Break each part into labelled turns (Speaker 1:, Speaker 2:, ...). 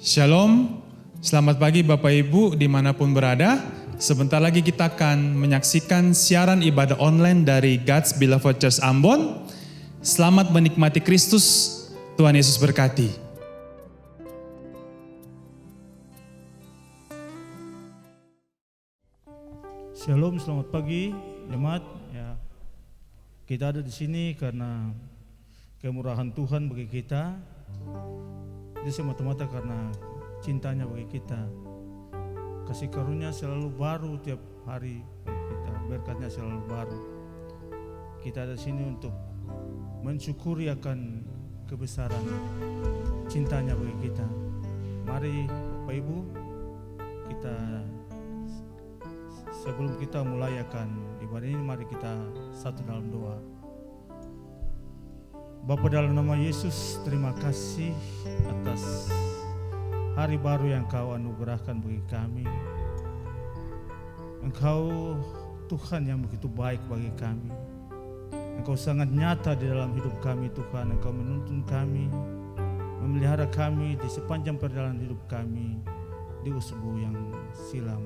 Speaker 1: Shalom, selamat pagi Bapak Ibu dimanapun berada. Sebentar lagi kita akan menyaksikan siaran ibadah online dari God's Beloved Church Ambon. Selamat menikmati Kristus, Tuhan Yesus berkati.
Speaker 2: Shalom, selamat pagi jemaat. Ya, kita ada di sini karena kemurahan Tuhan bagi kita. Itu semata-mata karena cintanya bagi kita. Kasih karunia selalu baru tiap hari bagi kita. Berkatnya selalu baru. Kita ada di sini untuk mensyukuri akan kebesaran cintanya bagi kita. Mari Bapak Ibu, kita sebelum kita mulai akan ibadah ini, mari kita satu dalam doa. Bapa, dalam nama Yesus, terima kasih atas hari baru yang Kau anugerahkan bagi kami. Engkau Tuhan yang begitu baik bagi kami. Engkau sangat nyata di dalam hidup kami Tuhan. Engkau menuntun kami, memelihara kami di sepanjang perjalanan hidup kami di usbu yang silam.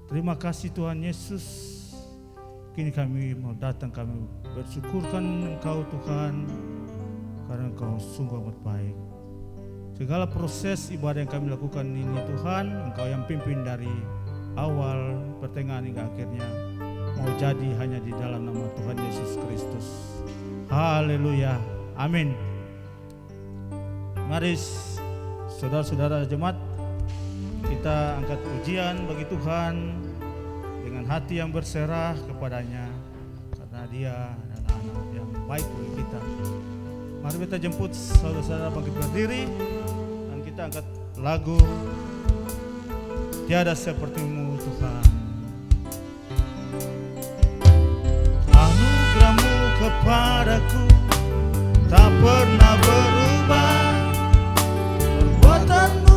Speaker 2: Terima kasih Tuhan Yesus. Kini kami mau datang, kami bersyukurkan Engkau Tuhan, karena Engkau sungguh amat baik. Segala proses ibadah yang kami lakukan ini Tuhan, Engkau yang pimpin dari awal, pertengahan hingga akhirnya. Mau jadi hanya di dalam nama Tuhan Yesus Kristus. Haleluya, amin. Mari saudara-saudara jemaat, kita angkat pujian bagi Tuhan dengan hati yang berserah kepadanya, karena Dia adalah anak yang baik bagi kita. Mari kita jemput saudara-saudara bangkit berdiri dan kita angkat lagu Tiada Sepertimu Tuhan. Anugerah-Mu kepadaku tak pernah berubah. Perbuatan-Mu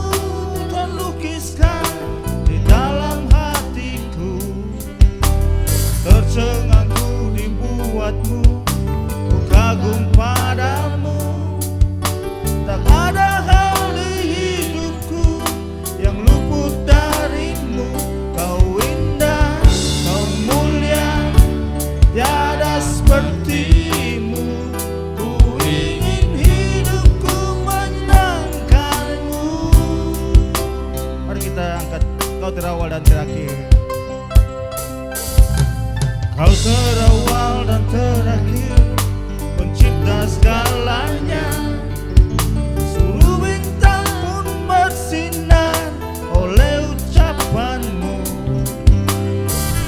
Speaker 2: Tuhan lukiskan di dalam hatiku. Tercengang-Ku dibuat-Mu, ku kagum padamu. Tak ada hal di hidupku yang luput dari-Mu. Kau indah, Kau mulia, tiada seperti-Mu. Ku ingin hidupku menyenangkan-Mu. Mari kita angkat Kau terawal dan terakhir. Kau terawal dan terakhir, pencipta segalanya. Seluruh bintang pun bersinar oleh ucapan-Mu.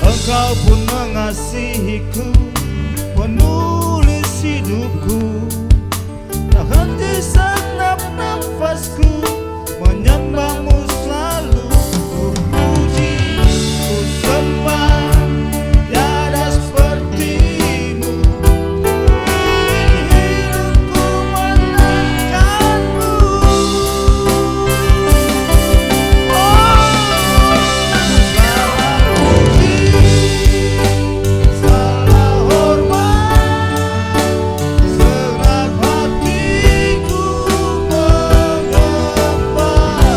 Speaker 2: Engkau pun mengasihiku, penulis hidupku. Tak henti segenap nafasku menyembah-Mu selalu. Ku puji, ku sembah, tiada seperti-Mu. Hidupku menangkan-Mu. Segala puji, segala hormat, segenap hatiku menyembah.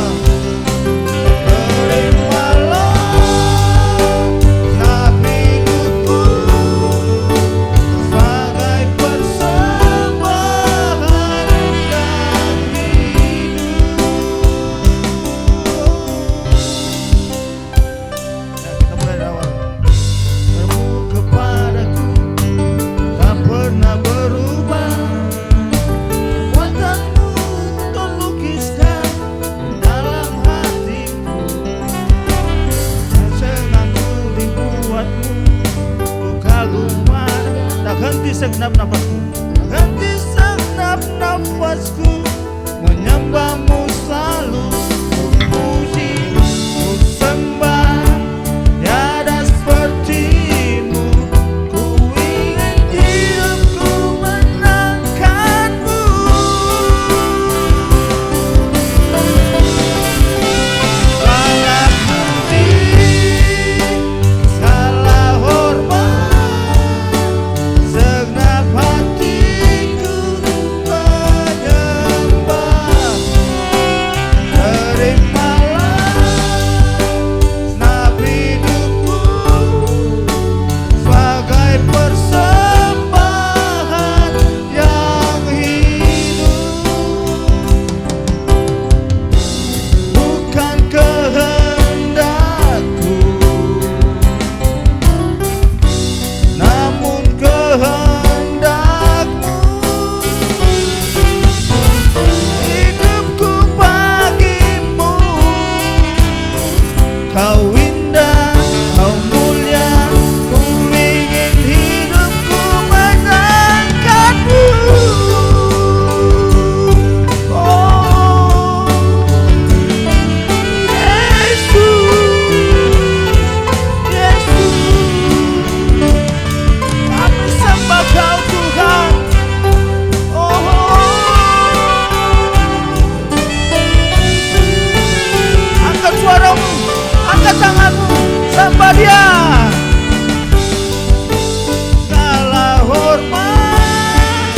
Speaker 2: Terimalah genap hidupku sebagai persembahan yang hidup. Kita mulai dari awal. Kamu kepadaku tak pernah berubah. Perbuatan-Mu Tuhan lukiskan dalam hatiku. Tercengang-Ku dibuat-Mu, ku kagum padamu. Tak henti segenap nafasku, tak henti segenap nafasku menyembah-Mu selalu. Ku puji, ku sembah, tiada seperti-Mu. Ku ingin hidupku menangkan-Mu. Segala puji, segala hormat, segenap hati Kau indah, kau mulia, ku ingin hidupku menangkanmu. Oh, Yesus, Yesus, kami sembah Kau Tuhan. Angkat suaramu, angkat tanganmu, sembah Dia. Segala hormat,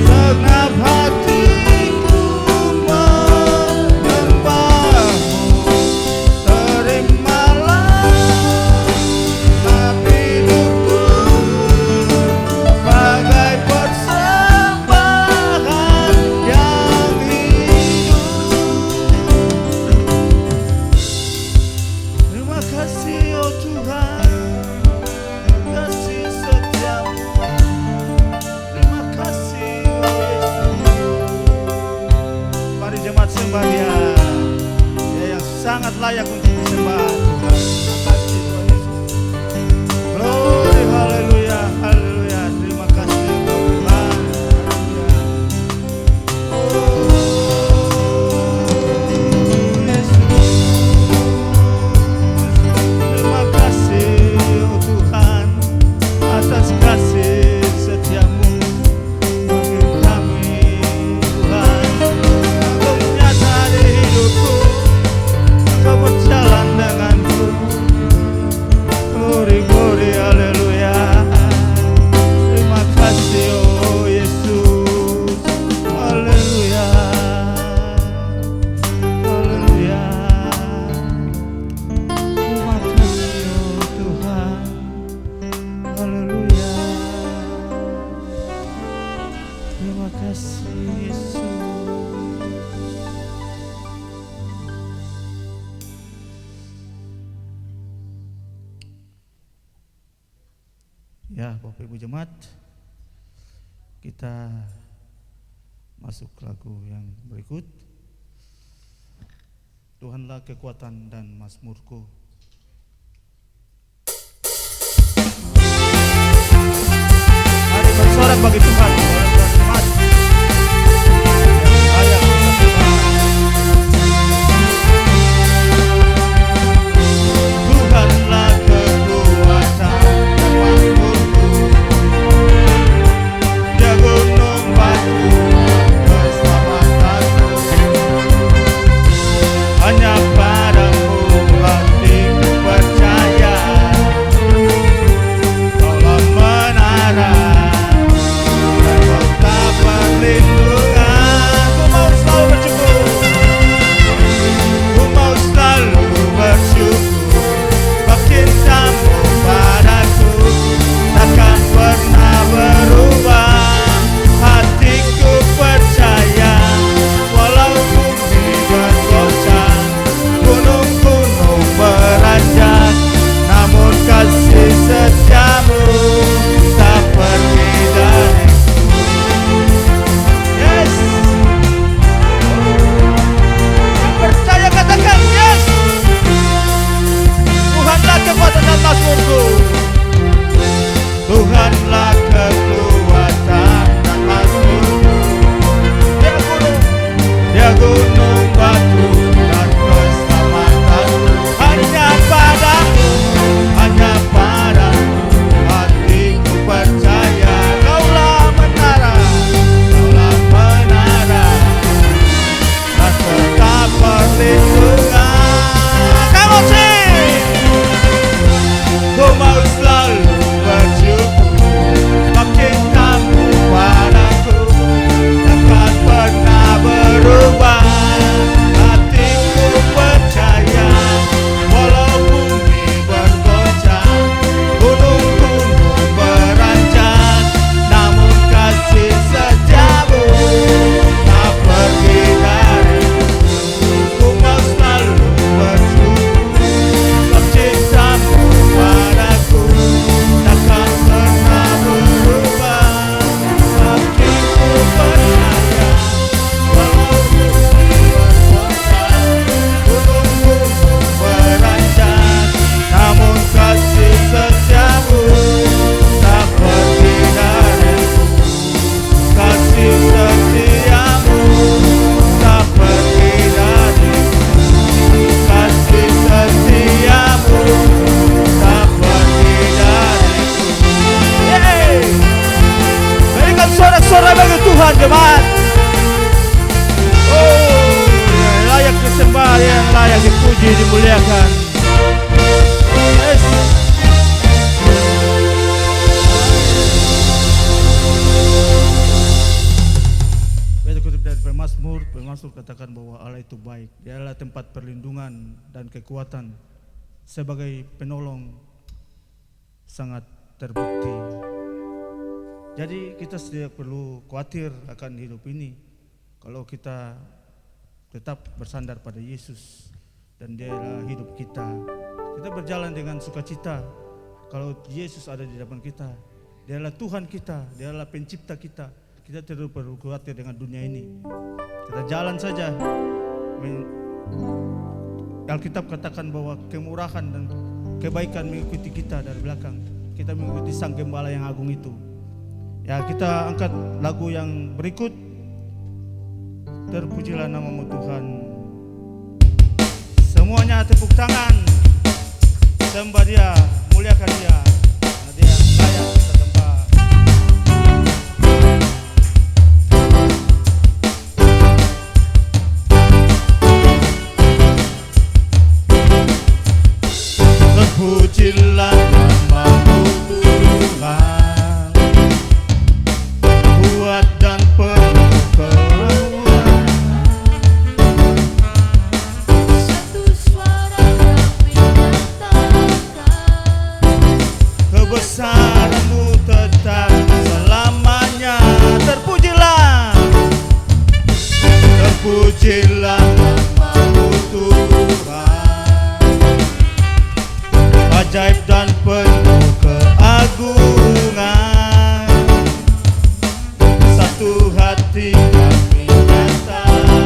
Speaker 2: segenap hatiku menyembahmu. Terimalah hidupku sebagai persembahan yang hidup. Terima kasih oh Tuhan, kasih setiamu. Terima kasih oh Yesus. Mari jemaat sembah Dia, Dia yang sangat layak untuk disembah. Tuhan, terima kasih Tuhan Yesus. Glory, haleluya, haleluya. Terima kasih Tuhan, haleluya. Oh Yesus, terima kasih oh Tuhan atas kasih setiamu bagi kami Tuhan. Engkau nyata di hidupku, Engkau berjalan denganku. Glory, glory, haleluya. Terima kasih oh Yesus, haleluya, haleluya. Terima kasih oh Tuhan, haleluya. Terima kasih Yesus. Ya, Bapak Ibu jemaat, kita masuk lagu yang berikut. Tuhanlah kekuatan dan mazmurku. Mari bersorak bagi Tuhan, saudara-saudara jemaat. Yang layak kita sembah. Tuhanlah kekuatan dan mazmurku, Dia gunung batu keselamatanku. Hanya padamu hatiku percaya, Kaulah menara dan dipuji, dimuliakan. Yes. Baca kutip dari Pemasmur katakan bahwa Allah itu baik. Dia adalah tempat perlindungan dan kekuatan, sebagai penolong sangat terbukti. Jadi kita tidak perlu khawatir akan hidup ini kalau kita tetap bersandar pada Yesus dan Dia adalah hidup kita. Kita berjalan dengan sukacita kalau Yesus ada di depan kita. Dia adalah Tuhan kita, Dia adalah pencipta kita. Kita tidak perlu khawatir dengan dunia ini. Kita jalan saja. Alkitab katakan bahwa kemurahan dan kebaikan mengikuti kita dari belakang. Kita mengikuti Sang Gembala yang agung itu. Ya, kita angkat lagu yang berikut. Terpujilah namamu Tuhan. Semuanya tepuk tangan. Sembah Dia, muliakan Dia. Karena Dia layak kita sembah. Terpujilah namamu Tuhan, kuat dan penuh kekuatan.
Speaker 3: Satu suara kami katakan,
Speaker 2: Kebesaran-Mu tetap selamanya. Terpujilah, terpujilah namamu Tuhan, ajaib dan penuh keagungan. Satu hati kami nyatakan,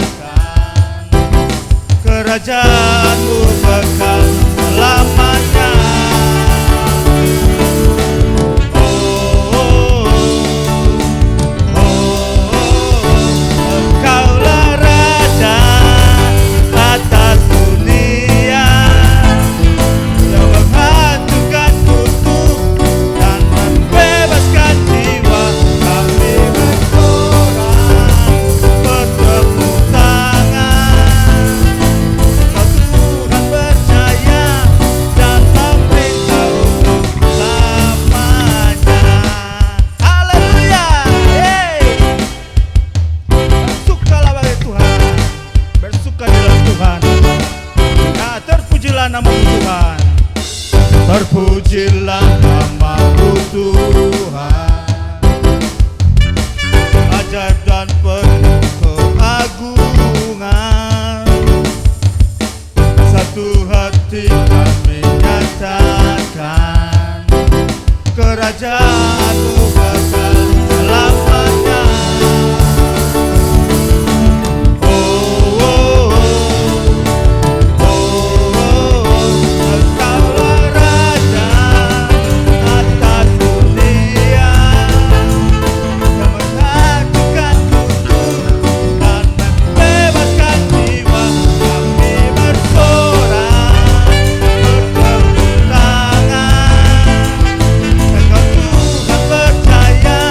Speaker 2: kerajaan-Mu kekal selamanya. Engkaulah Raja atas dunia, yang menghancurkan kutuk dan membebaskan jiwa. Kami bersorak, bertepuk tangan. Kau Tuhan percaya dan memerintah untuk selamanya. Haleluya. Bersukalah bagi Tuhan, bersuka di dalam Tuhan. Ya, terpujilah namamu Tuhan. Terpujilah namamu Tuhan, ajaib dan penuh keagungan. Satu hati kami nyatakan, kerajaan-Mu kekal selamanya. Engkaulah Raja atas dunia, yang menghancurkan kutuk dan membebaskan jiwa. Kami bersorak, bertepuk tangan. Engkau Tuhan percaya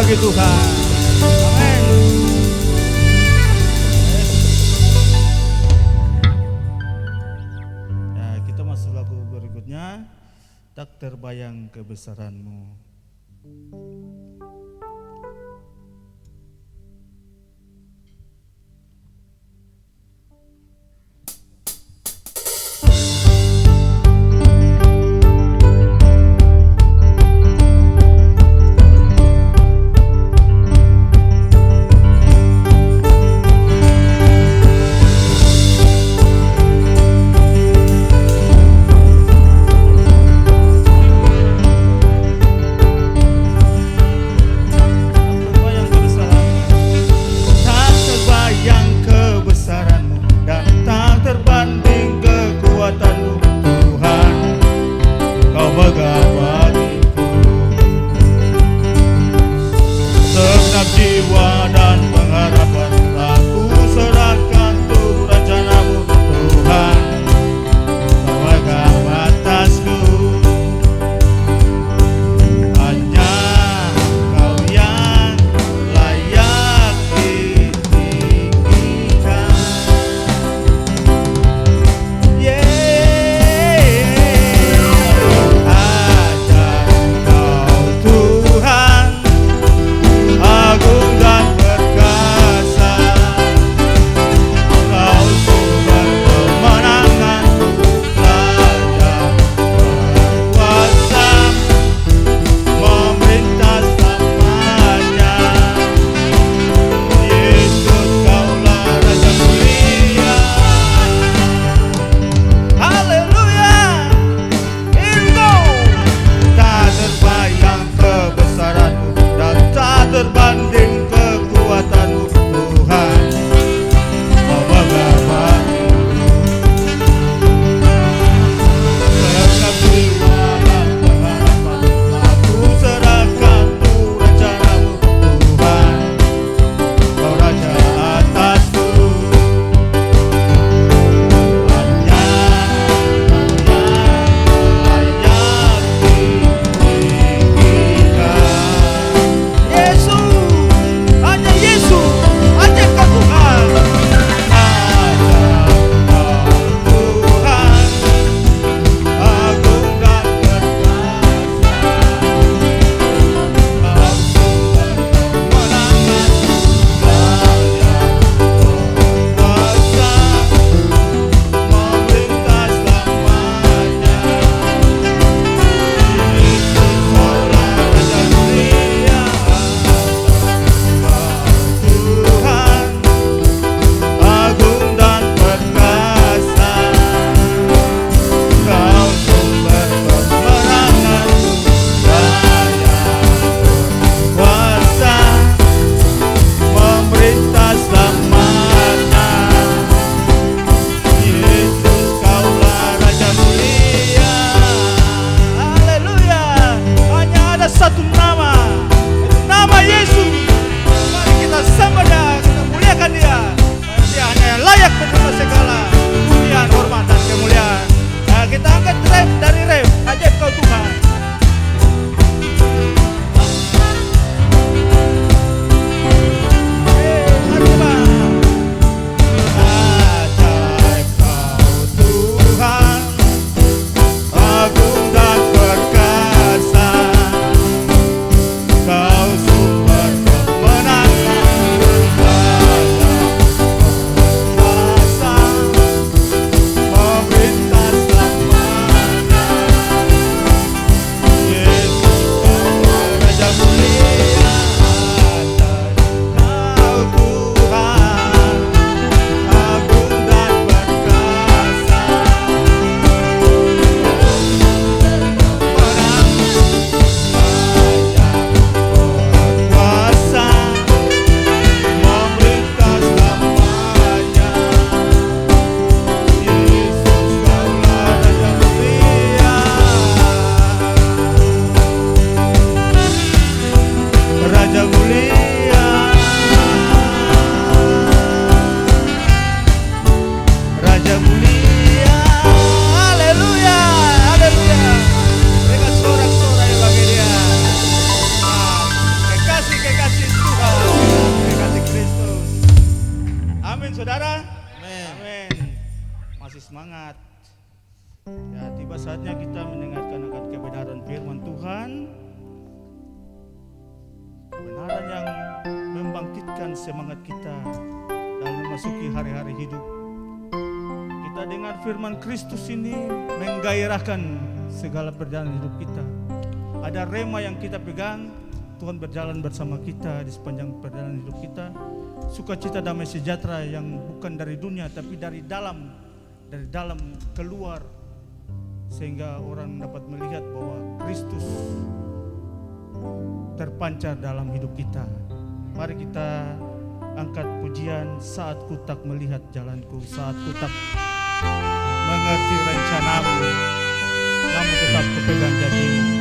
Speaker 2: bagi Tuhan. Amin. Ya, kita masuk lagu berikutnya. Tak terbayang kebesaranmu. Masih semangat. Ya, tiba saatnya kita mendengarkan akan kebenaran firman Tuhan. Kebenaran yang membangkitkan semangat kita dalam memasuki hari-hari hidup. Kita dengar firman Kristus ini menggairahkan segala perjalanan hidup kita. Ada rema yang kita pegang, Tuhan berjalan bersama kita di sepanjang perjalanan hidup kita. Sukacita damai sejahtera yang bukan dari dunia tapi dari dalam keluar, sehingga orang dapat melihat bahwa Kristus terpancar dalam hidup kita. Mari kita angkat pujian, saat ku tak melihat jalanku, saat ku tak mengerti rencanamu, namun tetap kupegang janjimu.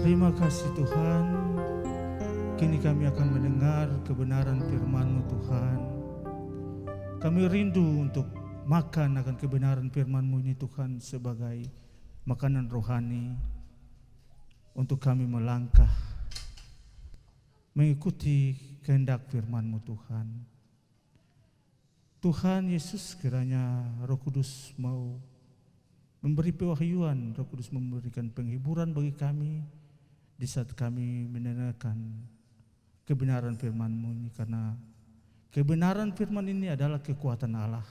Speaker 2: Terima kasih Tuhan, kini kami akan mendengar kebenaran firman-Mu Tuhan. Kami rindu untuk makan akan kebenaran firman-Mu ini Tuhan sebagai makanan rohani untuk kami melangkah mengikuti kehendak firman-Mu Tuhan. Tuhan Yesus, kiranya Roh Kudus mau memberi pewahyuan, Roh Kudus memberikan penghiburan bagi kami di saat kami mendengarkan kebenaran firman-Mu ini, karena kebenaran firman ini adalah kekuatan Allah.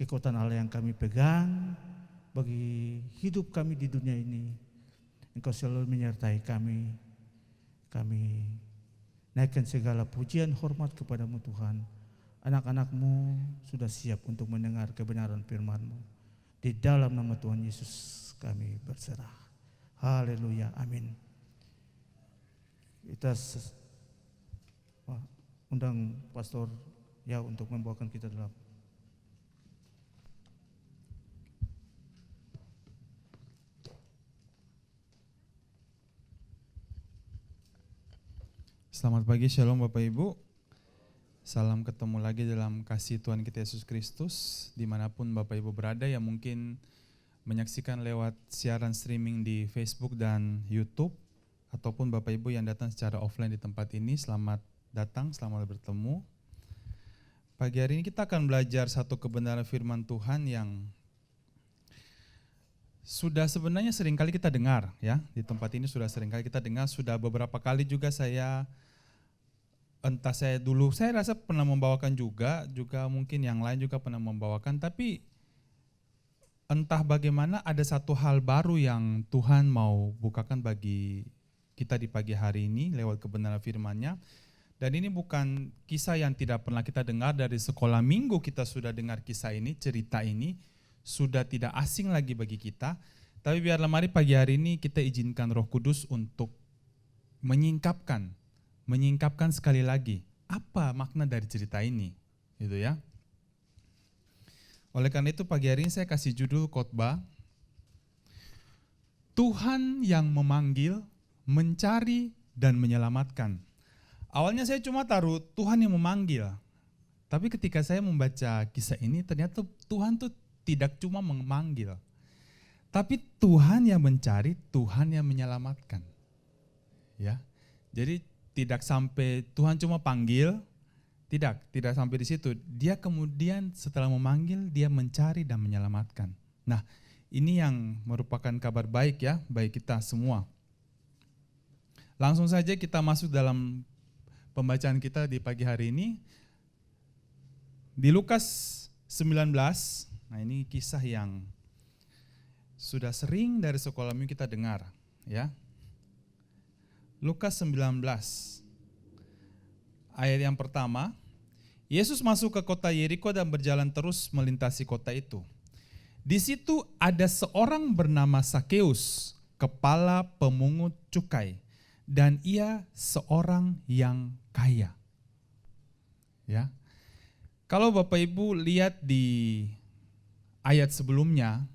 Speaker 2: Kekuatan Allah yang kami pegang bagi hidup kami di dunia ini. Engkau selalu menyertai kami. Kami naikkan segala pujian hormat kepadamu Tuhan. Anak-anak-Mu sudah siap untuk mendengar kebenaran firman-Mu. Di dalam nama Tuhan Yesus kami berserah. Haleluya, amin. Kita undang Pastor ya untuk membawakan kita dalam.
Speaker 1: Selamat pagi, Shalom Bapak Ibu. Salam ketemu lagi dalam kasih Tuhan kita Yesus Kristus, dimanapun Bapak Ibu berada yang mungkin menyaksikan lewat siaran streaming di Facebook dan YouTube, ataupun Bapak Ibu yang datang secara offline di tempat ini, selamat datang, selamat bertemu. Pagi hari ini kita akan belajar satu kebenaran firman Tuhan yang sudah sebenarnya seringkali kita dengar ya, di tempat ini sudah seringkali kita dengar, sudah beberapa kali juga saya rasa pernah membawakan juga mungkin yang lain juga pernah membawakan, tapi entah bagaimana ada satu hal baru yang Tuhan mau bukakan bagi kita di pagi hari ini lewat kebenaran firman-Nya. Dan ini bukan kisah yang tidak pernah kita dengar, dari sekolah minggu kita sudah dengar kisah ini, cerita ini sudah tidak asing lagi bagi kita. Tapi biarlah mari pagi hari ini kita izinkan Roh Kudus untuk menyingkapkan sekali lagi apa makna dari cerita ini, gitu ya. Oleh karena itu pagi hari ini saya kasih judul khotbah, Tuhan yang memanggil, mencari dan menyelamatkan. Awalnya saya cuma taruh Tuhan yang memanggil, tapi ketika saya membaca kisah ini ternyata Tuhan tuh tidak cuma memanggil, tapi Tuhan yang mencari, Tuhan yang menyelamatkan. Ya. Jadi tidak sampai Tuhan cuma panggil, tidak sampai di situ. Dia kemudian setelah memanggil, dia mencari dan menyelamatkan. Nah, ini yang merupakan kabar baik ya, bagi kita semua. Langsung saja kita masuk dalam pembacaan kita di pagi hari ini. Di Lukas 19, nah ini kisah yang sudah sering dari sekolah minggu kita dengar ya. Lukas 19, ayat yang pertama, Yesus masuk ke kota Yeriko dan berjalan terus melintasi kota itu. Di situ ada seorang bernama Sakeus, kepala pemungut cukai, dan ia seorang yang kaya. Ya. Kalau Bapak Ibu lihat di ayat sebelumnya,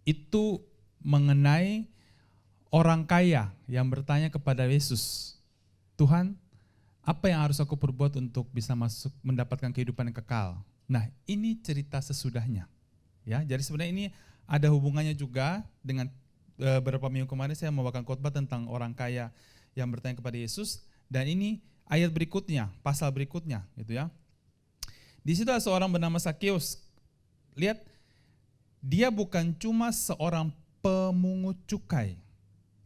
Speaker 1: itu mengenai orang kaya yang bertanya kepada Yesus, Tuhan, apa yang harus aku perbuat untuk bisa masuk mendapatkan kehidupan yang kekal? Nah, ini cerita sesudahnya. Ya, jadi sebenarnya ini ada hubungannya juga dengan beberapa minggu kemarin saya membawakan khotbah tentang orang kaya yang bertanya kepada Yesus, dan ini ayat berikutnya, pasal berikutnya, gitu ya. Di situ ada seorang bernama Sakeus. Lihat, dia bukan cuma seorang pemungut cukai,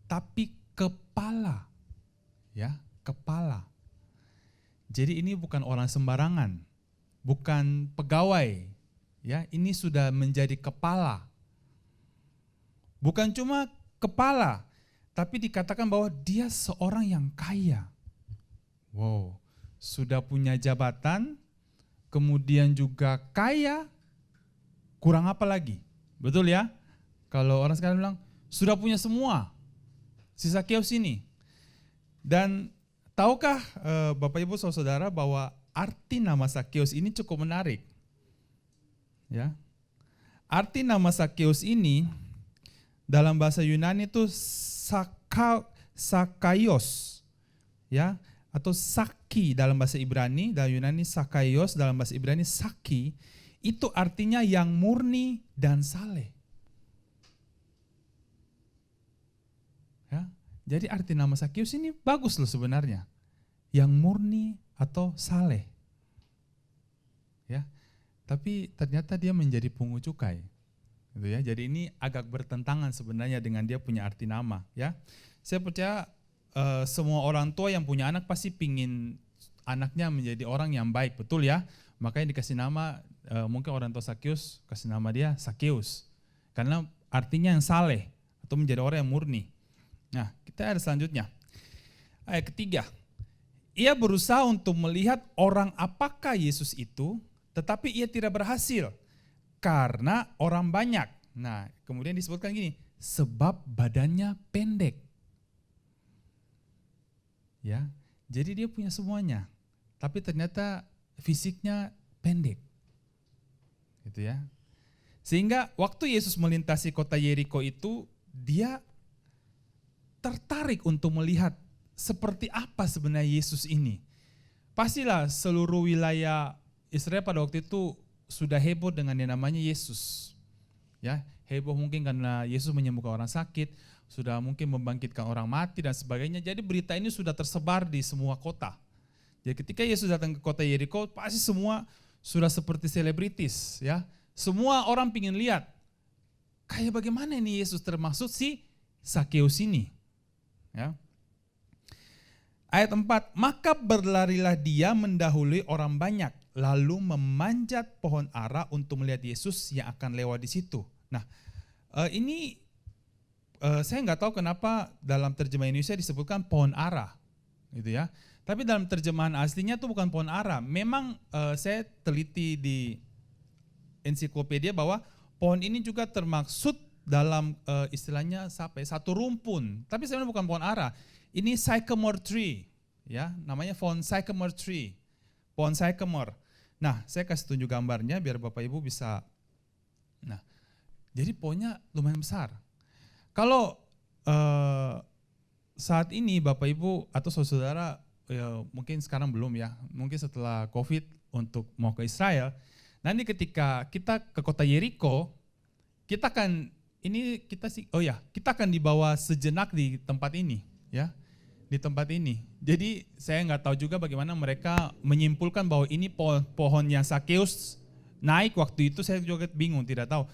Speaker 1: tapi kepala, ya, kepala. Jadi ini bukan orang sembarangan, bukan pegawai, ya, ini sudah menjadi kepala. Bukan cuma kepala, tapi dikatakan bahwa dia seorang yang kaya. Wow, sudah punya jabatan, kemudian juga kaya, kurang apa lagi? Betul ya? Kalau orang sekarang bilang, sudah punya semua. Si Sakeus ini. Dan tahukah Bapak Ibu Saudara bahwa arti nama Sakeus ini cukup menarik? Ya. Arti nama Sakeus ini dalam bahasa Yunani itu Sakaios. Ya, atau Saki dalam bahasa Ibrani, dalam Yunani Sakaios, dalam bahasa Ibrani Saki, itu artinya yang murni dan saleh. Ya, jadi arti nama Sakeus ini bagus loh sebenarnya. Yang murni atau saleh. Ya. tapi ternyata dia menjadi pungut cukai. Gitu ya. Jadi ini agak bertentangan sebenarnya dengan dia punya arti nama, ya. Saya percaya semua orang tua yang punya anak pasti pingin anaknya menjadi orang yang baik, betul ya? Makanya dikasih nama, mungkin orang tua Sakeus kasih nama dia Sakeus. Karena artinya yang saleh atau menjadi orang yang murni. Nah, kita ada selanjutnya. Ayat ketiga. Ia berusaha untuk melihat orang apakah Yesus itu, tetapi ia tidak berhasil karena orang banyak. Nah, kemudian disebutkan gini, sebab badannya pendek. Ya, jadi dia punya semuanya, tapi ternyata fisiknya pendek. Gitu ya. Sehingga waktu Yesus melintasi kota Yeriko itu, dia tertarik untuk melihat seperti apa sebenarnya Yesus ini. Pastilah seluruh wilayah Israel pada waktu itu sudah heboh dengan yang namanya Yesus. Ya, heboh mungkin karena Yesus menyembuhkan orang sakit, sudah mungkin membangkitkan orang mati dan sebagainya. Jadi berita ini sudah tersebar di semua kota. Jadi ketika Yesus datang ke kota Yeriko, pasti semua sudah seperti selebritis, ya. Semua orang pingin lihat kayak bagaimana ini Yesus, termasuk si Sakeus ini. Ya. Ayat 4, maka berlarilah dia mendahului orang banyak, lalu memanjat pohon ara untuk melihat Yesus yang akan lewat di situ. Nah, ini saya nggak tahu kenapa dalam terjemahan Indonesia disebutkan pohon ara, gitu ya. Tapi dalam terjemahan aslinya itu bukan pohon ara. Memang saya teliti di ensiklopedia bahwa pohon ini juga termaksud dalam istilahnya satu rumpun. Tapi sebenarnya bukan pohon ara. Ini sycamore tree, ya, namanya pohon sycamore tree, pohon sycamore. Nah, saya kasih tunjuk gambarnya biar Bapak Ibu bisa. Nah, jadi pohonnya lumayan besar. Kalau saat ini Bapak Ibu atau saudara, ya, mungkin sekarang belum ya, mungkin setelah COVID untuk mau ke Israel, nanti ketika kita ke kota Yeriko, kita akan kita akan dibawa sejenak di tempat ini, ya. Di tempat ini. Jadi saya nggak tahu juga bagaimana mereka menyimpulkan bahwa ini pohon yang Sakeus naik waktu itu, saya juga bingung, tidak tahu.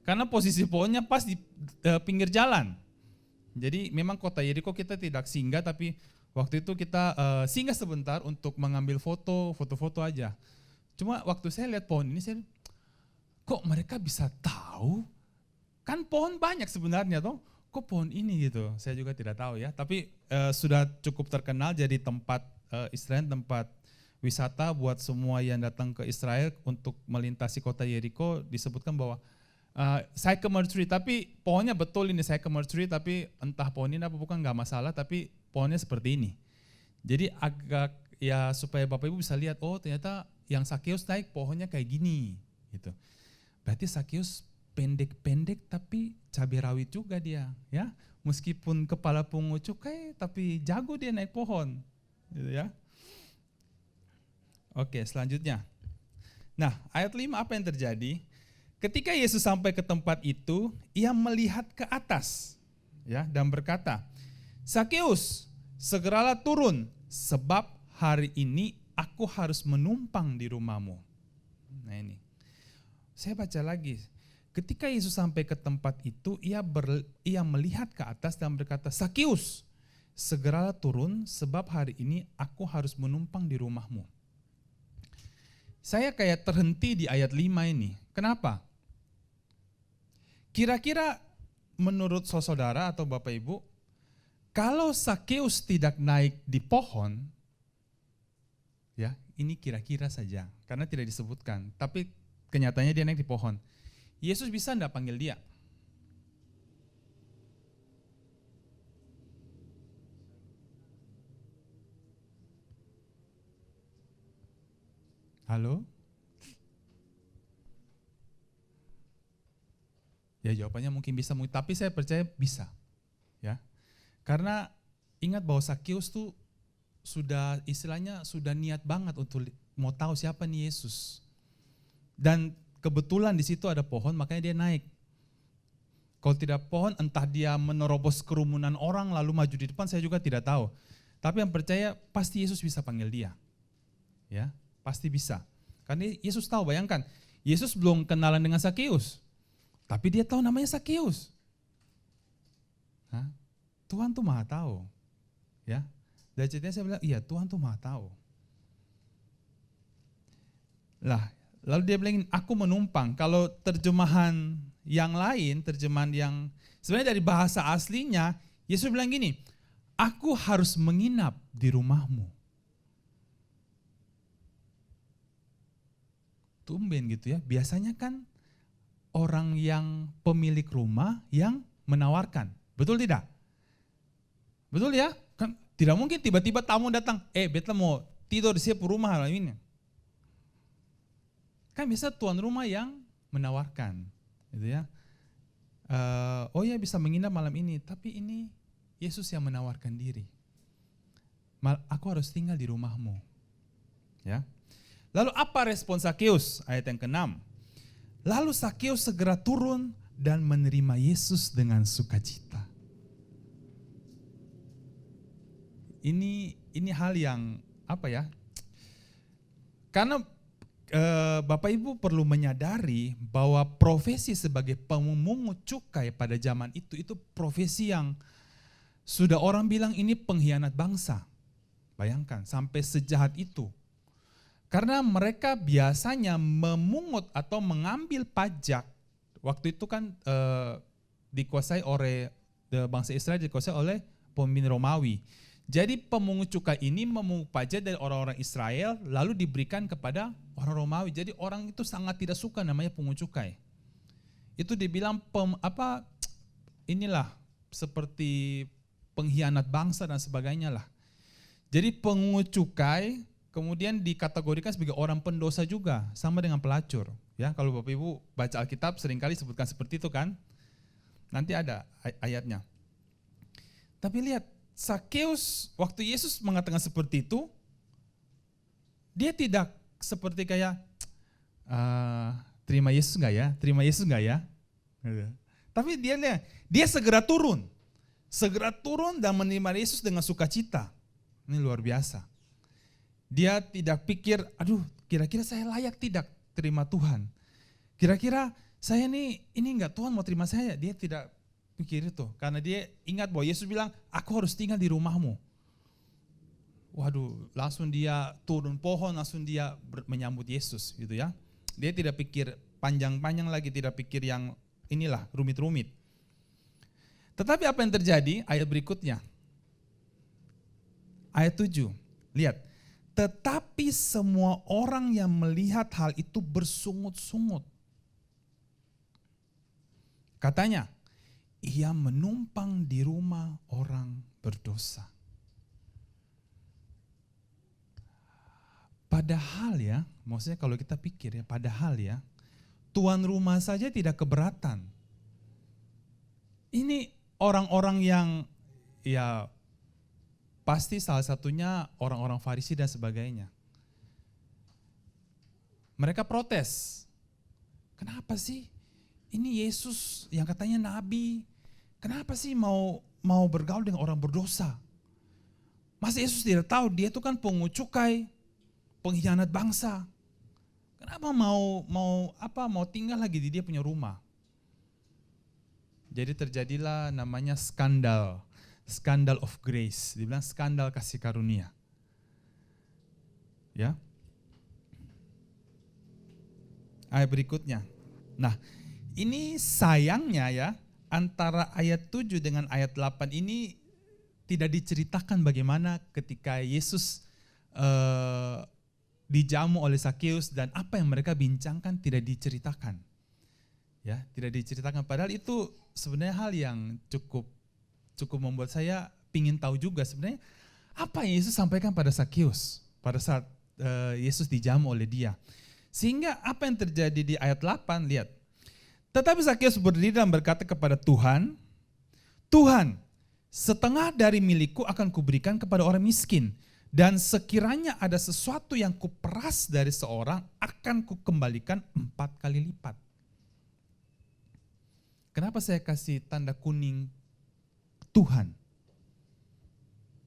Speaker 1: Karena posisi pohonnya pas di pinggir jalan. Jadi memang kota Yeriko kita tidak singgah, tapi waktu itu kita singgah sebentar untuk mengambil foto-foto aja. Cuma waktu saya lihat pohon ini, saya kok mereka bisa tahu? Kan pohon banyak sebenarnya toh. Kok pohon ini gitu, saya juga tidak tahu ya. Tapi sudah cukup terkenal jadi tempat Israel, tempat wisata buat semua yang datang ke Israel untuk melintasi kota Yeriko. Disebutkan bahwa sycamore tree, tapi pohonnya betul ini sycamore tree, tapi entah pohon ini apa bukan nggak masalah, tapi pohonnya seperti ini. Jadi agak ya supaya Bapak Ibu bisa lihat, oh ternyata yang Sakeus naik pohonnya kayak gini gitu. Berarti Sakeus pendek-pendek tapi cabai rawit juga dia, ya. Meskipun kepala pungut cukai tapi jago dia naik pohon, gitu ya. Oke, selanjutnya. Nah, ayat 5 apa yang terjadi? Ketika Yesus sampai ke tempat itu, ia melihat ke atas, ya, dan berkata, Sakeus, segeralah turun, sebab hari ini aku harus menumpang di rumahmu. Nah ini, saya baca lagi. Ketika Yesus sampai ke tempat itu, ia melihat ke atas dan berkata, Sakeus, segeralah turun, sebab hari ini aku harus menumpang di rumahmu. Saya kayak terhenti di ayat 5 ini. Kenapa? Kira-kira menurut saudara atau Bapak Ibu, kalau Sakeus tidak naik di pohon, ya ini kira-kira saja, karena tidak disebutkan, tapi kenyataannya dia naik di pohon. Yesus bisa enggak panggil dia? Halo? Ya jawabannya mungkin bisa, tapi saya percaya bisa. Ya. Karena ingat bahwa Sakeus tuh sudah istilahnya sudah niat banget untuk mau tahu siapa nih Yesus. Dan kebetulan di situ ada pohon, makanya dia naik. Kalau tidak pohon, entah dia menerobos kerumunan orang lalu maju di depan, saya juga tidak tahu. Tapi yang percaya pasti Yesus bisa panggil dia. Ya, pasti bisa. Karena Yesus tahu, bayangkan, Yesus belum kenalan dengan Sakeus, tapi dia tahu namanya Sakeus. Hah? Tuhan tuh maha tahu. Ya, dari ceritanya saya bilang, iya Tuhan tuh maha tahu. Lah, lalu dia bilang, aku menumpang. Kalau terjemahan yang lain, terjemahan yang sebenarnya dari bahasa aslinya, Yesus bilang gini, aku harus menginap di rumahmu. Tumben gitu ya, biasanya kan orang yang pemilik rumah yang menawarkan, betul tidak? Betul ya? Kan tidak mungkin tiba-tiba tamu datang, beta mau tidur di siapa rumah ini. Kan biasa tuan rumah yang menawarkan, gitu ya. Oh ya bisa menginap malam ini, tapi ini Yesus yang menawarkan diri. Aku harus tinggal di rumahmu. Ya. Lalu apa respon Sakeus? Ayat yang ke-6. Lalu Sakeus segera turun dan menerima Yesus dengan sukacita. Ini hal yang apa ya? Karena Bapak Ibu perlu menyadari bahwa profesi sebagai pemungut cukai pada zaman itu profesi yang sudah orang bilang ini pengkhianat bangsa. Bayangkan sampai sejahat itu. Karena mereka biasanya memungut atau mengambil pajak. Waktu itu kan dikuasai oleh bangsa Israel, dikuasai oleh pemimpin Romawi. Jadi pemungut cukai ini memungut pajak dari orang-orang Israel lalu diberikan kepada orang Romawi. Jadi orang itu sangat tidak suka namanya pungut cukai. Itu dibilang inilah seperti pengkhianat bangsa dan sebagainya lah. Jadi pungut cukai kemudian dikategorikan sebagai orang pendosa juga, sama dengan pelacur. Ya, kalau Bapak Ibu baca Alkitab seringkali sebutkan seperti itu kan. Nanti ada ayatnya. Tapi lihat, Sakeus waktu Yesus mengatakan seperti itu, dia tidak seperti kayak terima Yesus enggak ya? Terima Yesus enggak ya? Tapi dia segera turun dan menerima Yesus dengan sukacita. Ini luar biasa. Dia tidak pikir, aduh kira-kira saya layak tidak terima Tuhan. Kira-kira saya ini enggak Tuhan mau terima saya. Dia tidak pikir itu. Karena dia ingat bahwa Yesus bilang, aku harus tinggal di rumahmu. Waduh, langsung dia turun pohon, langsung dia menyambut Yesus gitu ya. Dia tidak pikir panjang-panjang lagi, tidak pikir yang inilah rumit-rumit. Tetapi apa yang terjadi? Ayat berikutnya. Ayat 7. Lihat. Tetapi semua orang yang melihat hal itu bersungut-sungut. Katanya, ia menumpang di rumah orang berdosa. Padahal ya, maksudnya kalau kita pikir ya, padahal ya, tuan rumah saja tidak keberatan. Ini orang-orang yang ya pasti salah satunya orang-orang Farisi dan sebagainya. Mereka protes. Kenapa sih? Ini Yesus yang katanya nabi. Kenapa sih mau bergaul dengan orang berdosa? Masa Yesus tidak tahu dia itu kan pungut cukai, pengkhianat bangsa. Kenapa mau tinggal lagi di dia punya rumah? Jadi terjadilah namanya skandal of grace, dibilang skandal kasih karunia. Ya. Ayat berikutnya. Nah, ini sayangnya ya, antara ayat 7 dengan ayat 8 ini tidak diceritakan bagaimana ketika Yesus dijamu oleh Sakeus dan apa yang mereka bincangkan tidak diceritakan. Ya, tidak diceritakan, padahal itu sebenarnya hal yang cukup membuat saya ingin tahu juga sebenarnya apa yang Yesus sampaikan pada Sakeus pada saat Yesus dijamu oleh dia. Sehingga apa yang terjadi di ayat 8, lihat. Tetapi Sakeus berdiri dan berkata kepada Tuhan, Tuhan, setengah dari milikku akan kuberikan kepada orang miskin, dan sekiranya ada sesuatu yang kuperas dari seorang, akan kukembalikan 4 kali lipat. Kenapa saya kasih tanda kuning Tuhan?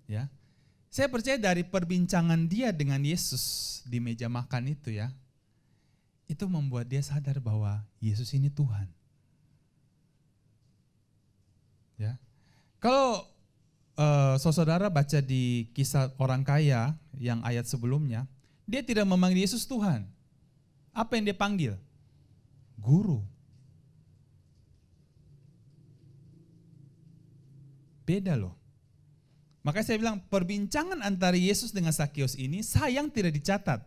Speaker 1: Ya, saya percaya dari perbincangan dia dengan Yesus di meja makan itu ya, itu membuat dia sadar bahwa Yesus ini Tuhan. Ya. Kalau saudara baca di kisah orang kaya yang ayat sebelumnya, dia tidak memanggil Yesus Tuhan. Apa yang dia panggil? Guru. Beda loh. Makanya saya bilang perbincangan antara Yesus dengan Sakeus ini sayang tidak dicatat.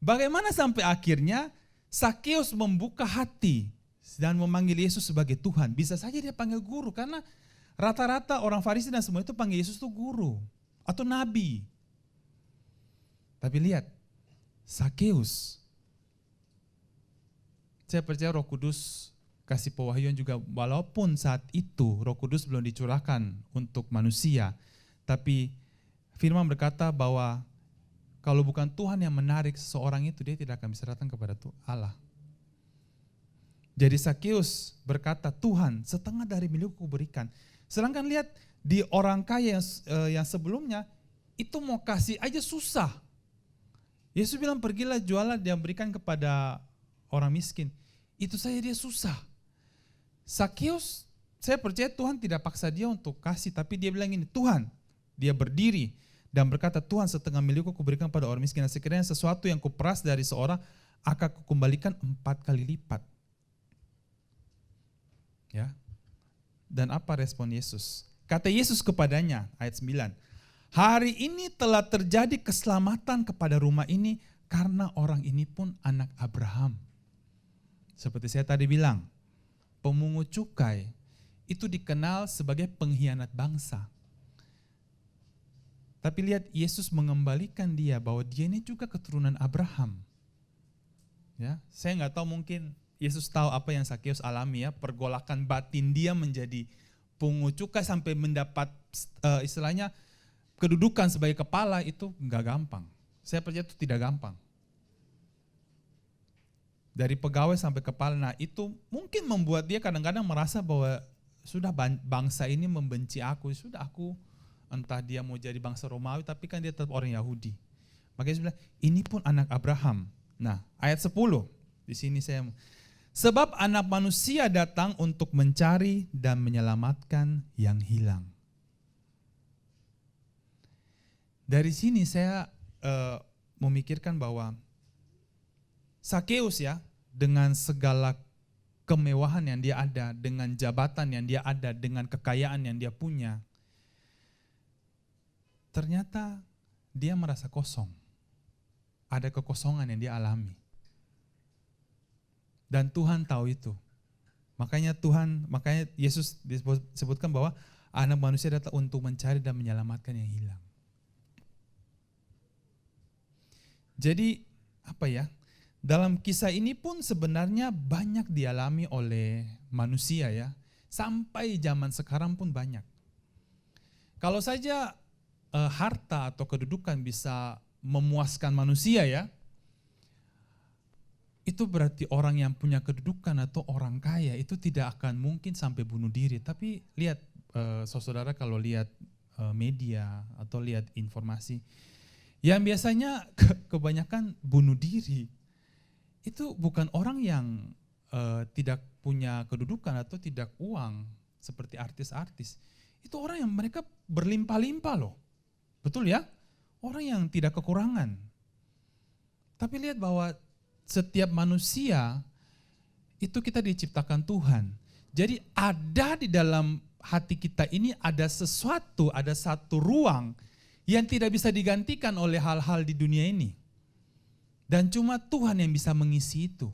Speaker 1: Bagaimana sampai akhirnya Sakeus membuka hati dan memanggil Yesus sebagai Tuhan. Bisa saja dia panggil guru karena rata-rata orang Farisi dan semua itu panggil Yesus itu guru atau nabi. Tapi lihat, Sakeus, saya percaya Roh Kudus kasih pewahyuan juga, walaupun saat itu Roh Kudus belum dicurahkan untuk manusia, tapi firman berkata bahwa kalau bukan Tuhan yang menarik seseorang itu, dia tidak akan bisa datang kepada Allah. Jadi Sakeus berkata, Tuhan, setengah dari milikku berikan. Sedangkan lihat di orang kaya yang sebelumnya, itu mau kasih aja susah. Yesus bilang, pergilah jualah dan berikan kepada orang miskin. Itu saja dia susah. Sakeus, saya percaya Tuhan tidak paksa dia untuk kasih, tapi dia bilang ini, Tuhan, dia berdiri dan berkata, Tuhan, setengah milikku kuberikan pada orang miskin. Dan sekiranya sesuatu yang kuperas dari seorang akan kukembalikan 4 kali lipat. Ya. Dan apa respon Yesus? Kata Yesus kepadanya, ayat 9, hari ini telah terjadi keselamatan kepada rumah ini karena orang ini pun anak Abraham. Seperti saya tadi bilang, pemungut cukai itu dikenal sebagai pengkhianat bangsa. Tapi lihat, Yesus mengembalikan dia bahwa dia ini juga keturunan Abraham. Ya, saya nggak tahu, mungkin Yesus tahu apa yang Sakeus alami ya, pergolakan batin dia menjadi pungut cukai sampai mendapat istilahnya kedudukan sebagai kepala, itu nggak gampang. Saya percaya itu tidak gampang. Dari pegawai sampai kepala, nah itu mungkin membuat dia kadang-kadang merasa bahwa sudah bangsa ini membenci aku, sudah aku entah dia mau jadi bangsa Romawi, tapi kan dia tetap orang Yahudi. Makanya dia bilang, ini pun anak Abraham. Nah, ayat 10, di sini saya, sebab anak manusia datang untuk mencari dan menyelamatkan yang hilang. Dari sini saya memikirkan bahwa Sakeus ya, dengan segala kemewahan yang dia ada, dengan jabatan yang dia ada, dengan kekayaan yang dia punya, ternyata dia merasa kosong. Ada kekosongan yang dia alami. Dan Tuhan tahu itu. Makanya Yesus disebutkan bahwa anak manusia datang untuk mencari dan menyelamatkan yang hilang. Jadi apa ya? Dalam kisah ini pun sebenarnya banyak dialami oleh manusia ya. Sampai zaman sekarang pun banyak. Kalau saja harta atau kedudukan bisa memuaskan manusia ya, itu berarti orang yang punya kedudukan atau orang kaya itu tidak akan mungkin sampai bunuh diri. Tapi lihat saudara, kalau lihat media atau lihat informasi, yang biasanya kebanyakan bunuh diri itu bukan orang yang tidak punya kedudukan atau tidak uang seperti artis-artis. Itu orang yang mereka berlimpah-limpah loh. Betul ya? Orang yang tidak kekurangan. Tapi lihat bahwa setiap manusia itu kita diciptakan Tuhan. Jadi ada di dalam hati kita ini ada sesuatu, ada satu ruang yang tidak bisa digantikan oleh hal-hal di dunia ini. Dan cuma Tuhan yang bisa mengisi itu.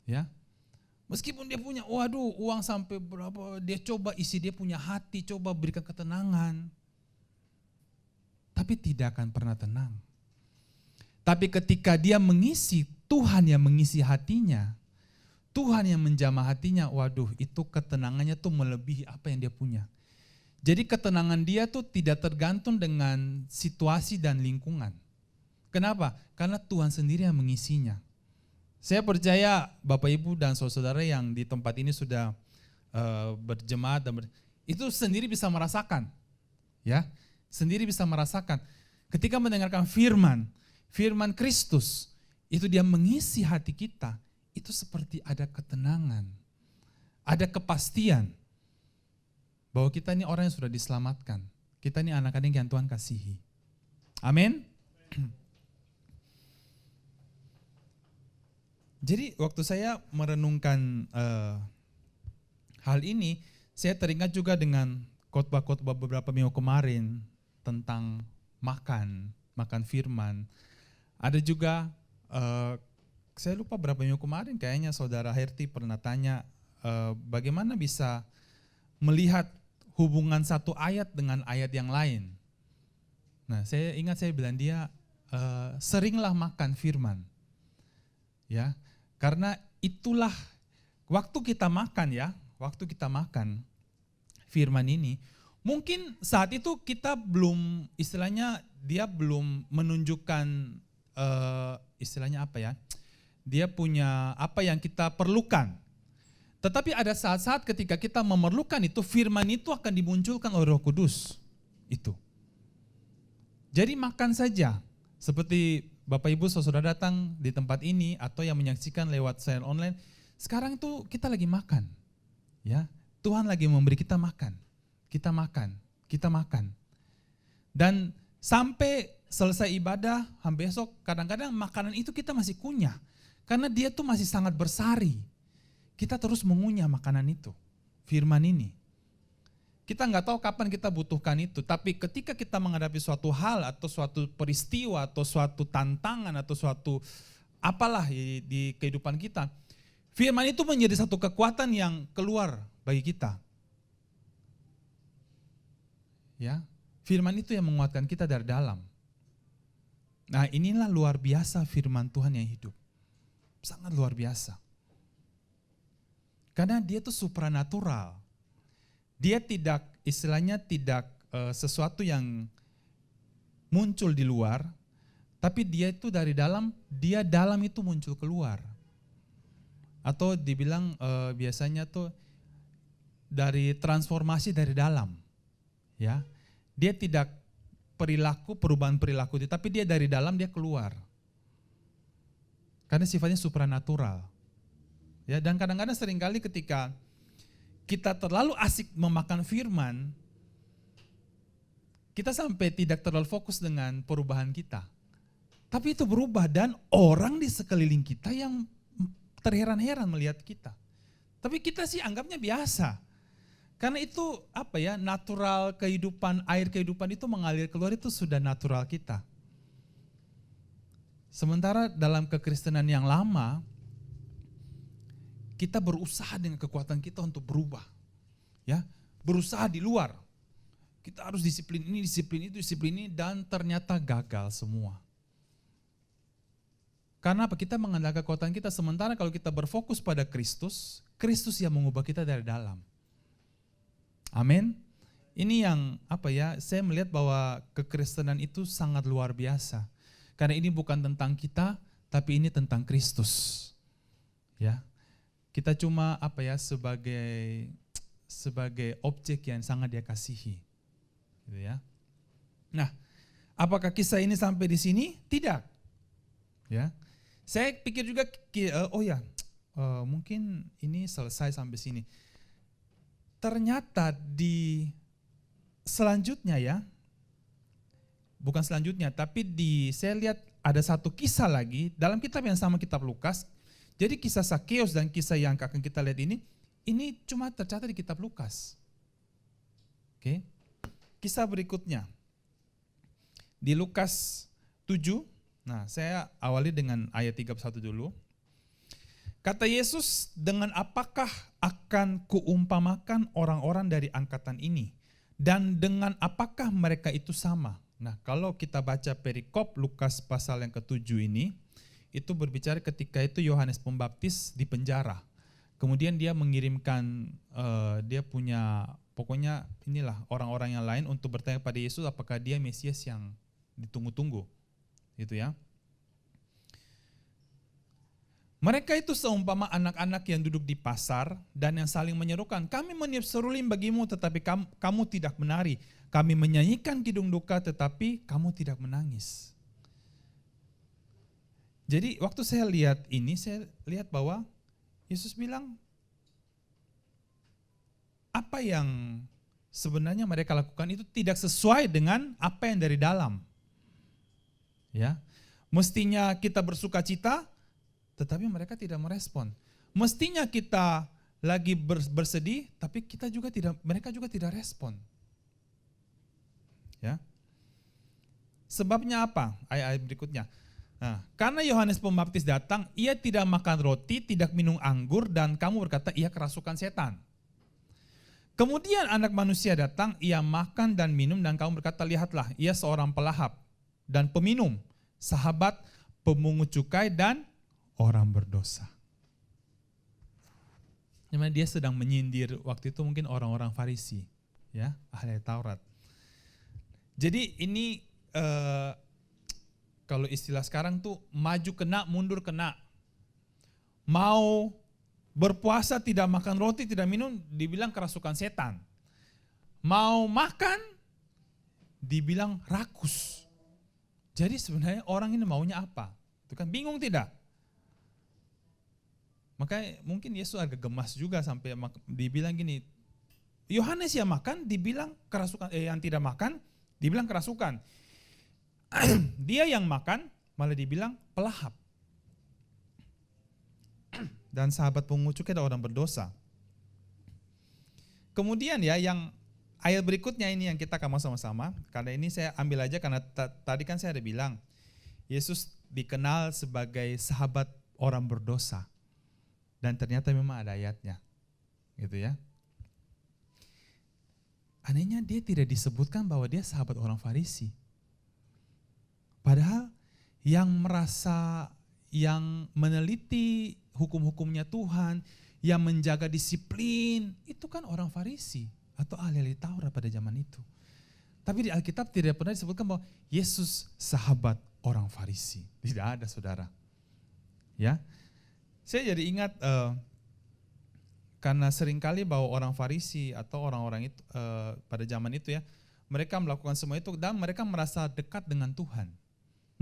Speaker 1: Ya. Meskipun dia punya, waduh, uang sampai berapa, dia coba isi dia punya hati, coba berikan ketenangan. Tapi tidak akan pernah tenang. Tapi ketika dia mengisi, Tuhan yang mengisi hatinya, Tuhan yang menjamah hatinya, waduh, itu ketenangannya tuh melebihi apa yang dia punya. Jadi ketenangan dia tuh tidak tergantung dengan situasi dan lingkungan. Kenapa? Karena Tuhan sendiri yang mengisinya. Saya percaya Bapak Ibu dan saudara yang di tempat ini sudah berjemaat dan itu sendiri bisa merasakan, ya, sendiri bisa merasakan. Ketika mendengarkan firman Kristus itu dia mengisi hati kita, itu seperti ada ketenangan, ada kepastian bahwa kita ini orang yang sudah diselamatkan. Kita ini anak-anak yang Tuhan kasihi. Amin. Jadi waktu saya merenungkan hal ini, saya teringat juga dengan khotbah-khotbah beberapa minggu kemarin tentang makan firman. Ada juga, saya lupa berapa minggu kemarin, kayaknya saudara Herti pernah tanya bagaimana bisa melihat hubungan satu ayat dengan ayat yang lain. Nah, saya ingat saya bilang dia seringlah makan firman, ya, karena itulah waktu kita makan firman ini, mungkin saat itu kita belum, istilahnya dia belum menunjukkan istilahnya apa ya, dia punya apa yang kita perlukan. Tetapi ada saat-saat ketika kita memerlukan itu, firman itu akan dimunculkan oleh Roh Kudus. Itu. Jadi makan saja, seperti Bapak Ibu saudara datang di tempat ini atau yang menyaksikan lewat siaran online, sekarang itu kita lagi makan. Ya, Tuhan lagi memberi kita makan. Kita makan. Dan sampai selesai ibadah, sampai besok, kadang-kadang makanan itu kita masih kunyah. Karena dia tuh masih sangat bersari. Kita terus mengunyah makanan itu, firman ini. Kita nggak tahu kapan kita butuhkan itu, tapi ketika kita menghadapi suatu hal atau suatu peristiwa atau suatu tantangan atau suatu apalah di kehidupan kita, firman itu menjadi satu kekuatan yang keluar bagi kita. Ya, firman itu yang menguatkan kita dari dalam. Nah, inilah luar biasa firman Tuhan yang hidup. Sangat luar biasa. Karena dia tuh supranatural. Dia tidak, istilahnya tidak sesuatu yang muncul di luar, tapi dia itu dari dalam, dia dalam itu muncul keluar. Atau dibilang biasanya tuh dari transformasi dari dalam. Ya. Dia tidak perubahan perilaku, tapi dia dari dalam dia keluar. Karena sifatnya supranatural. Ya, dan kadang-kadang seringkali ketika kita terlalu asik memakan firman, kita sampai tidak terlalu fokus dengan perubahan kita. Tapi itu berubah dan orang di sekeliling kita yang terheran-heran melihat kita. Tapi kita sih anggapnya biasa. Karena itu apa ya, natural kehidupan, air kehidupan itu mengalir keluar, itu sudah natural kita. Sementara dalam kekristenan yang lama, kita berusaha dengan kekuatan kita untuk berubah. Ya, berusaha di luar. Kita harus disiplin ini, disiplin itu, disiplin ini, dan ternyata gagal semua. Karena apa? Kita mengandalkan kekuatan kita, sementara kalau kita berfokus pada Kristus, Kristus yang mengubah kita dari dalam. Amin. Ini yang apa ya, saya melihat bahwa kekristenan itu sangat luar biasa. Karena ini bukan tentang kita, tapi ini tentang Kristus. Ya. Kita cuma apa ya, sebagai objek yang sangat dia kasihi. Gitu ya. Nah, apakah kisah ini sampai di sini? Tidak. Ya. Saya pikir juga mungkin ini selesai sampai sini. Ternyata di selanjutnya ya, bukan selanjutnya, tapi saya lihat ada satu kisah lagi dalam kitab yang sama, kitab Lukas. Jadi kisah Sakeus dan kisah yang akan kita lihat ini cuma tercatat di kitab Lukas. Oke. Kisah berikutnya. Di Lukas 7, nah saya awali dengan ayat 31 dulu. Kata Yesus, dengan apakah akan kuumpamakan orang-orang dari angkatan ini? Dan dengan apakah mereka itu sama? Nah, kalau kita baca perikop Lukas pasal yang ke-7 ini, itu berbicara ketika itu Yohanes Pembaptis di penjara. Kemudian dia mengirimkan, dia punya, pokoknya inilah orang-orang yang lain untuk bertanya pada Yesus apakah dia Mesias yang ditunggu-tunggu. Gitu ya. Mereka itu seumpama anak-anak yang duduk di pasar dan yang saling menyerukan, kami meniup seruling bagimu tetapi kamu tidak menari. Kami menyanyikan kidung duka tetapi kamu tidak menangis. Jadi waktu saya lihat ini, saya lihat bahwa Yesus bilang, apa yang sebenarnya mereka lakukan itu tidak sesuai dengan apa yang dari dalam. Ya, mestinya kita bersukacita, tetapi mereka tidak merespon. Mestinya kita lagi bersedih, tapi mereka juga tidak respon. Ya, sebabnya apa? Ayat-ayat berikutnya. Nah, karena Yohanes Pembaptis datang, ia tidak makan roti, tidak minum anggur, dan kamu berkata ia kerasukan setan. Kemudian anak manusia datang, ia makan dan minum, dan kamu berkata, lihatlah, ia seorang pelahap dan peminum, sahabat pemungut cukai dan orang berdosa. Dimana dia sedang menyindir waktu itu mungkin orang-orang Farisi, ya, ahli Taurat. Jadi ini kalau istilah sekarang tuh maju kena, mundur kena. Mau berpuasa tidak makan roti, tidak minum, dibilang kerasukan setan. Mau makan, dibilang rakus. Jadi sebenarnya orang ini maunya apa? Itu kan bingung tidak? Makanya mungkin Yesus agak gemas juga sampai dibilang gini, Yohanes yang makan dibilang kerasukan, yang tidak makan dibilang kerasukan. Dia yang makan malah dibilang pelahap. Dan sahabat pemungut cukai dan orang berdosa. Kemudian ya yang ayat berikutnya ini yang kita akan sama-sama, karena ini saya ambil aja karena tadi kan saya ada bilang, Yesus dikenal sebagai sahabat orang berdosa. Dan ternyata memang ada ayatnya. Gitu ya. Anehnya dia tidak disebutkan bahwa dia sahabat orang Farisi. Padahal yang meneliti hukum-hukumnya Tuhan, yang menjaga disiplin, itu kan orang Farisi atau ahli Taurat pada zaman itu. Tapi di Alkitab tidak pernah disebutkan bahwa Yesus sahabat orang Farisi. Tidak ada, saudara. Ya, saya jadi ingat karena seringkali bahwa orang Farisi atau orang-orang itu pada zaman itu ya, mereka melakukan semua itu dan mereka merasa dekat dengan Tuhan.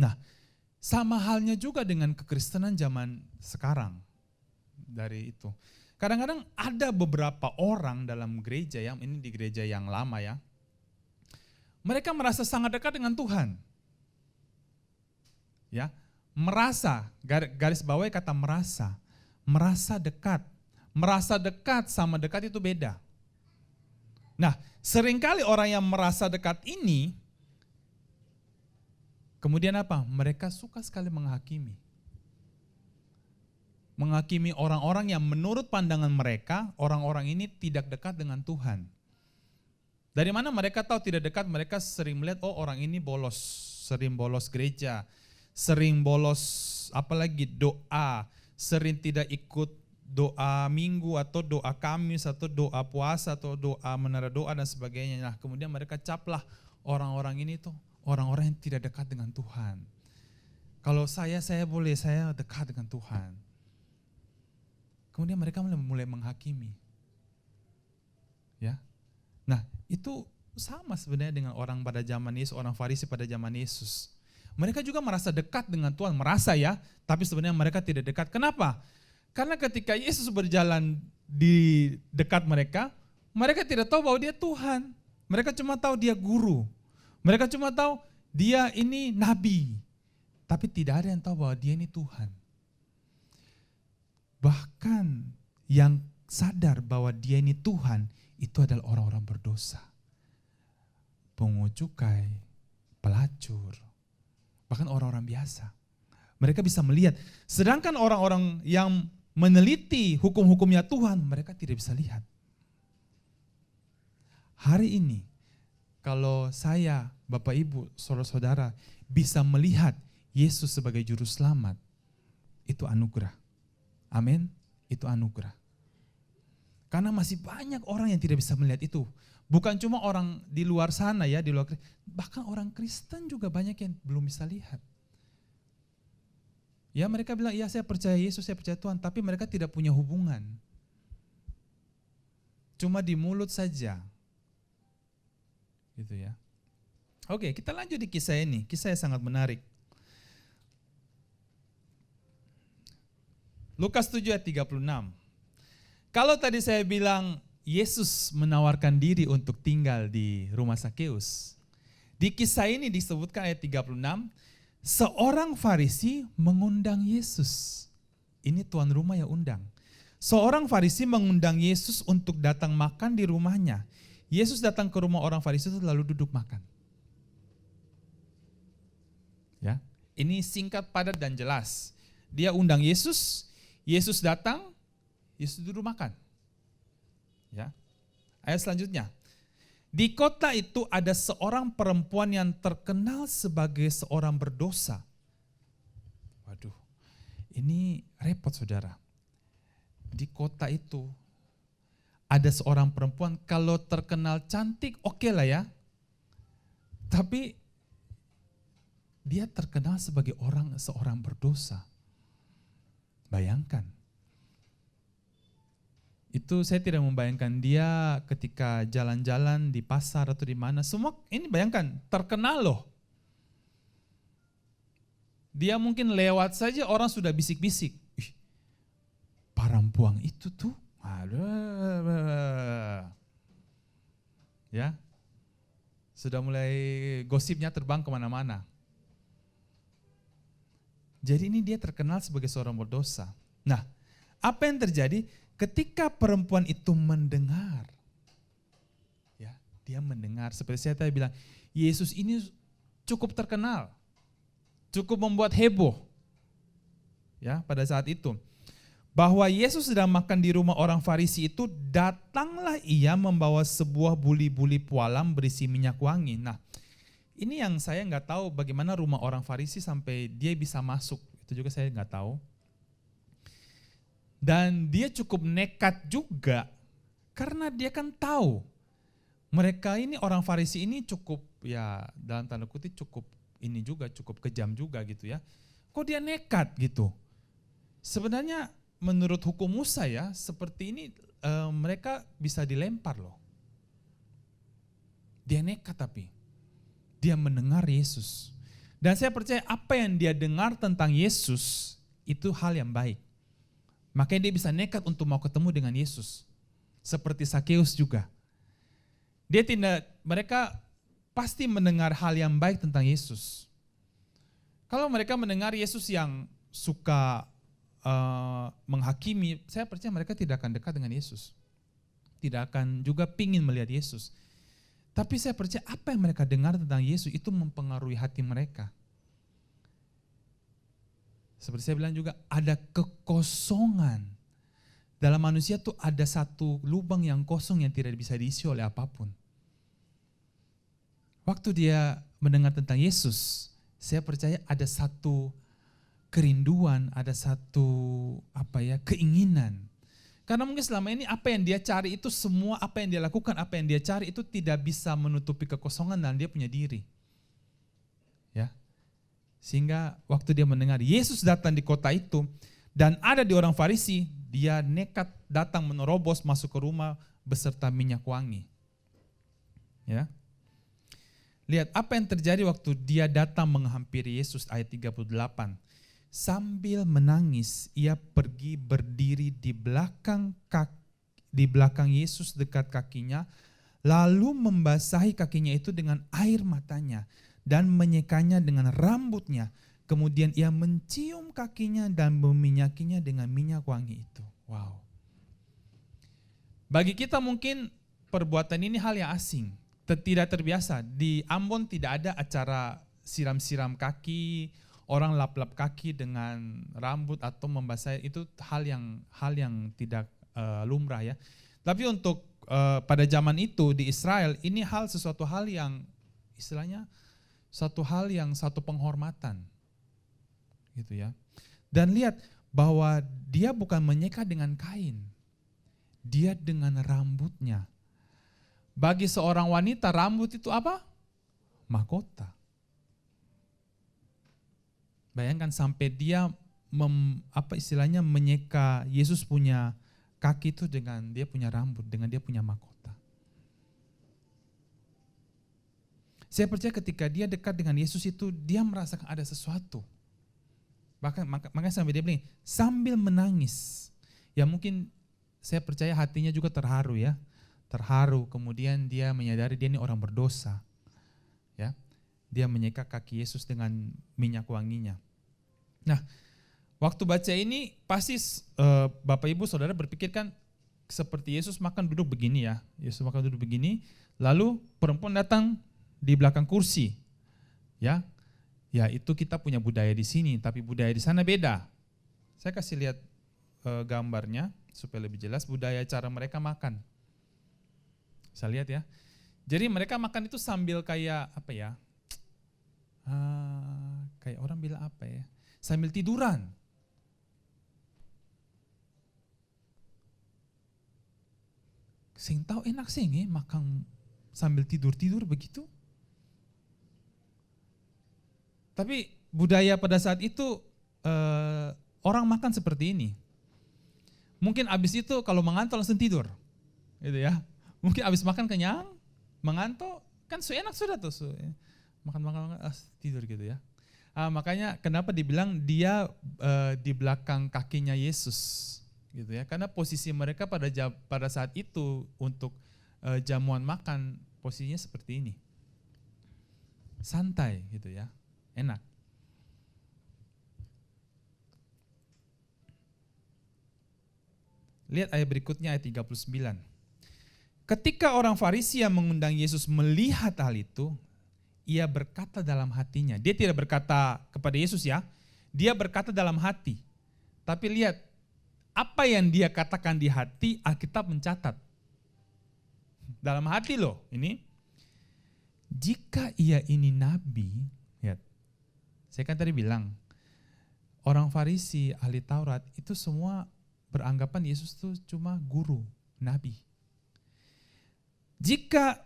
Speaker 1: Nah, sama halnya juga dengan kekristenan zaman sekarang dari itu. Kadang-kadang ada beberapa orang dalam gereja, yang ini di gereja yang lama ya, mereka merasa sangat dekat dengan Tuhan. Ya, merasa, garis bawah kata merasa dekat. Merasa dekat sama dekat itu beda. Nah, seringkali orang yang merasa dekat ini, kemudian apa? Mereka suka sekali menghakimi. Menghakimi orang-orang yang menurut pandangan mereka, orang-orang ini tidak dekat dengan Tuhan. Dari mana mereka tahu tidak dekat? Mereka sering melihat, oh orang ini bolos, sering bolos gereja, sering bolos apalagi doa, sering tidak ikut doa minggu atau doa Kamis atau doa puasa atau doa menara doa dan sebagainya. Nah, kemudian mereka caplah orang-orang ini tuh orang-orang yang tidak dekat dengan Tuhan. Kalau saya dekat dengan Tuhan. Kemudian mereka mulai menghakimi. Ya. Nah, itu sama sebenarnya dengan orang pada zaman Yesus, orang Farisi pada zaman Yesus. Mereka juga merasa dekat dengan Tuhan, merasa ya, tapi sebenarnya mereka tidak dekat. Kenapa? Karena ketika Yesus berjalan di dekat mereka, mereka tidak tahu bahwa dia Tuhan. Mereka cuma tahu dia guru. Mereka cuma tahu dia ini nabi. Tapi tidak ada yang tahu bahwa dia ini Tuhan. Bahkan yang sadar bahwa dia ini Tuhan, itu adalah orang-orang berdosa. Pungut cukai, pelacur, bahkan orang-orang biasa. Mereka bisa melihat. Sedangkan orang-orang yang meneliti hukum-hukumnya Tuhan, mereka tidak bisa lihat. Hari ini, kalau saya, Bapak Ibu, saudara-saudara, bisa melihat Yesus sebagai juru selamat, itu anugerah. Amin, itu anugerah. Karena masih banyak orang yang tidak bisa melihat itu. Bukan cuma orang di luar sana ya, bahkan orang Kristen juga banyak yang belum bisa lihat. Ya mereka bilang, ya saya percaya Yesus, saya percaya Tuhan, tapi mereka tidak punya hubungan. Cuma di mulut saja. Gitu ya. Oke, kita lanjut di kisah ini. Kisah yang sangat menarik. Lukas 7 ayat 36. Kalau tadi saya bilang Yesus menawarkan diri untuk tinggal di rumah Sakeus. Di kisah ini disebutkan ayat 36, seorang Farisi mengundang Yesus. Ini tuan rumah yang undang. Seorang Farisi mengundang Yesus untuk datang makan di rumahnya. Yesus datang ke rumah orang Farisi itu lalu duduk makan. Ya, ini singkat, padat dan jelas. Dia undang Yesus, Yesus datang, Yesus duduk makan. Ya. Ayat selanjutnya. Di kota itu ada seorang perempuan yang terkenal sebagai seorang berdosa. Waduh, ini repot saudara. Di kota itu ada seorang perempuan, kalau terkenal cantik oke lah ya. Tapi dia terkenal sebagai seorang berdosa. Bayangkan. Itu saya tidak membayangkan dia ketika jalan-jalan di pasar atau di mana. Semua ini bayangkan, terkenal loh. Dia mungkin lewat saja orang sudah bisik-bisik. Ih, perempuan itu tuh. Ya. Sudah mulai gosipnya terbang kemana-mana. Jadi ini dia terkenal sebagai seorang berdosa. Nah, apa yang terjadi ketika perempuan itu mendengar? Ya, dia mendengar, seperti saya tadi bilang, Yesus ini cukup terkenal, cukup membuat heboh. Ya, pada saat itu, bahwa Yesus sedang makan di rumah orang Farisi itu, datanglah ia membawa sebuah buli-buli pualam berisi minyak wangi. Nah, ini yang saya nggak tahu bagaimana rumah orang Farisi sampai dia bisa masuk, itu juga saya nggak tahu. Dan dia cukup nekat juga, karena dia kan tahu mereka ini orang Farisi ini cukup ya dalam tanda kutip cukup ini juga cukup kejam juga gitu ya. Kok dia nekat gitu? Sebenarnya menurut hukum Musa ya seperti ini mereka bisa dilempar loh. Dia nekat tapi dia mendengar Yesus. Dan saya percaya apa yang dia dengar tentang Yesus itu hal yang baik. Makanya dia bisa nekat untuk mau ketemu dengan Yesus. Seperti Sakeus juga. Mereka pasti mendengar hal yang baik tentang Yesus. Kalau mereka mendengar Yesus yang suka menghakimi, saya percaya mereka tidak akan dekat dengan Yesus. Tidak akan juga pingin melihat Yesus. Tapi saya percaya apa yang mereka dengar tentang Yesus itu mempengaruhi hati mereka. Seperti saya bilang juga ada kekosongan. Dalam manusia tuh ada satu lubang yang kosong yang tidak bisa diisi oleh apapun. Waktu dia mendengar tentang Yesus, saya percaya ada satu kerinduan, ada satu keinginan. Karena mungkin selama ini apa yang dia cari itu semua, apa yang dia lakukan, apa yang dia cari itu tidak bisa menutupi kekosongan dalam dia punya diri. Ya. Sehingga waktu dia mendengar Yesus datang di kota itu dan ada di orang Farisi, dia nekat datang menerobos masuk ke rumah beserta minyak wangi. Ya. Lihat apa yang terjadi waktu dia datang menghampiri Yesus, ayat 38. Sambil menangis, ia pergi berdiri di belakang Yesus dekat kakinya, lalu membasahi kakinya itu dengan air matanya dan menyekanya dengan rambutnya. Kemudian ia mencium kakinya dan meminyakinya dengan minyak wangi itu. Wow. Bagi kita mungkin perbuatan ini hal yang asing, tidak terbiasa. Di Ambon tidak ada acara siram-siram kaki, orang lap-lap kaki dengan rambut atau membasahi, itu hal yang tidak lumrah ya. Tapi untuk pada zaman itu di Israel ini sesuatu hal yang istilahnya satu penghormatan gitu ya. Dan lihat bahwa dia bukan menyeka dengan kain, dia dengan rambutnya. Bagi seorang wanita rambut itu apa? Mahkota. Bayangkan sampai dia menyeka Yesus punya kaki itu dengan dia punya rambut, dengan dia punya mahkota. Saya percaya ketika dia dekat dengan Yesus itu dia merasakan ada sesuatu. Makanya sampai dia bilang sambil menangis. Ya mungkin saya percaya hatinya juga terharu ya. Terharu, kemudian dia menyadari dia ini orang berdosa. Ya. Dia menyeka kaki Yesus dengan minyak wanginya. Nah, waktu baca ini pasti Bapak Ibu Saudara berpikir kan seperti Yesus makan duduk begini ya. Yesus makan duduk begini, lalu perempuan datang di belakang kursi. Ya. Ya, itu kita punya budaya di sini, tapi budaya di sana beda. Saya kasih lihat gambarnya supaya lebih jelas budaya cara mereka makan. Saya lihat ya. Jadi mereka makan itu sambil kayak apa ya? Kayak orang bilang apa ya? Sambil tiduran. Sing tahu enak sih makan sambil tidur-tidur begitu. Tapi budaya pada saat itu orang makan seperti ini. Mungkin abis itu kalau mengantuk langsung tidur, gitu ya. Mungkin abis makan kenyang, mengantuk, kan enak sudah tuh, makan tidur gitu ya. Makanya kenapa dibilang dia di belakang kakinya Yesus, gitu ya. Karena posisi mereka pada saat itu untuk jamuan makan posisinya seperti ini, santai gitu ya. Enak. Lihat ayat berikutnya ayat 39. Ketika orang Farisi yang mengundang Yesus melihat hal itu, ia berkata dalam hatinya. Dia tidak berkata kepada Yesus ya, dia berkata dalam hati. Tapi lihat, apa yang dia katakan di hati, Alkitab mencatat. Dalam hati loh ini. Jika ia ini nabi, lihat. Saya kan tadi bilang, orang Farisi, ahli Taurat, itu semua beranggapan Yesus itu cuma guru, nabi. Jika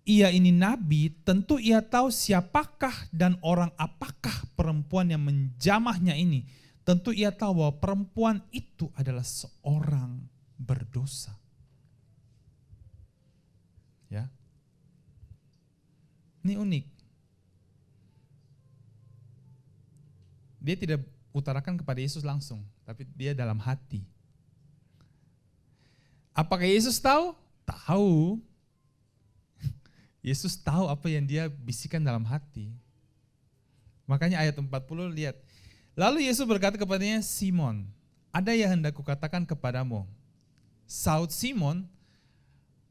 Speaker 1: ia ini nabi, tentu ia tahu siapakah dan orang apakah perempuan yang menjamahnya ini. Tentu ia tahu bahwa perempuan itu adalah seorang berdosa. Ya. Ini unik. Dia tidak utarakan kepada Yesus langsung, tapi dia dalam hati. Apakah Yesus tahu? Tahu. Yesus tahu apa yang dia bisikan dalam hati. Makanya ayat 40 lihat. Lalu Yesus berkata kepadanya, Simon, ada yang hendak kukatakan kepadamu. Saud Simon,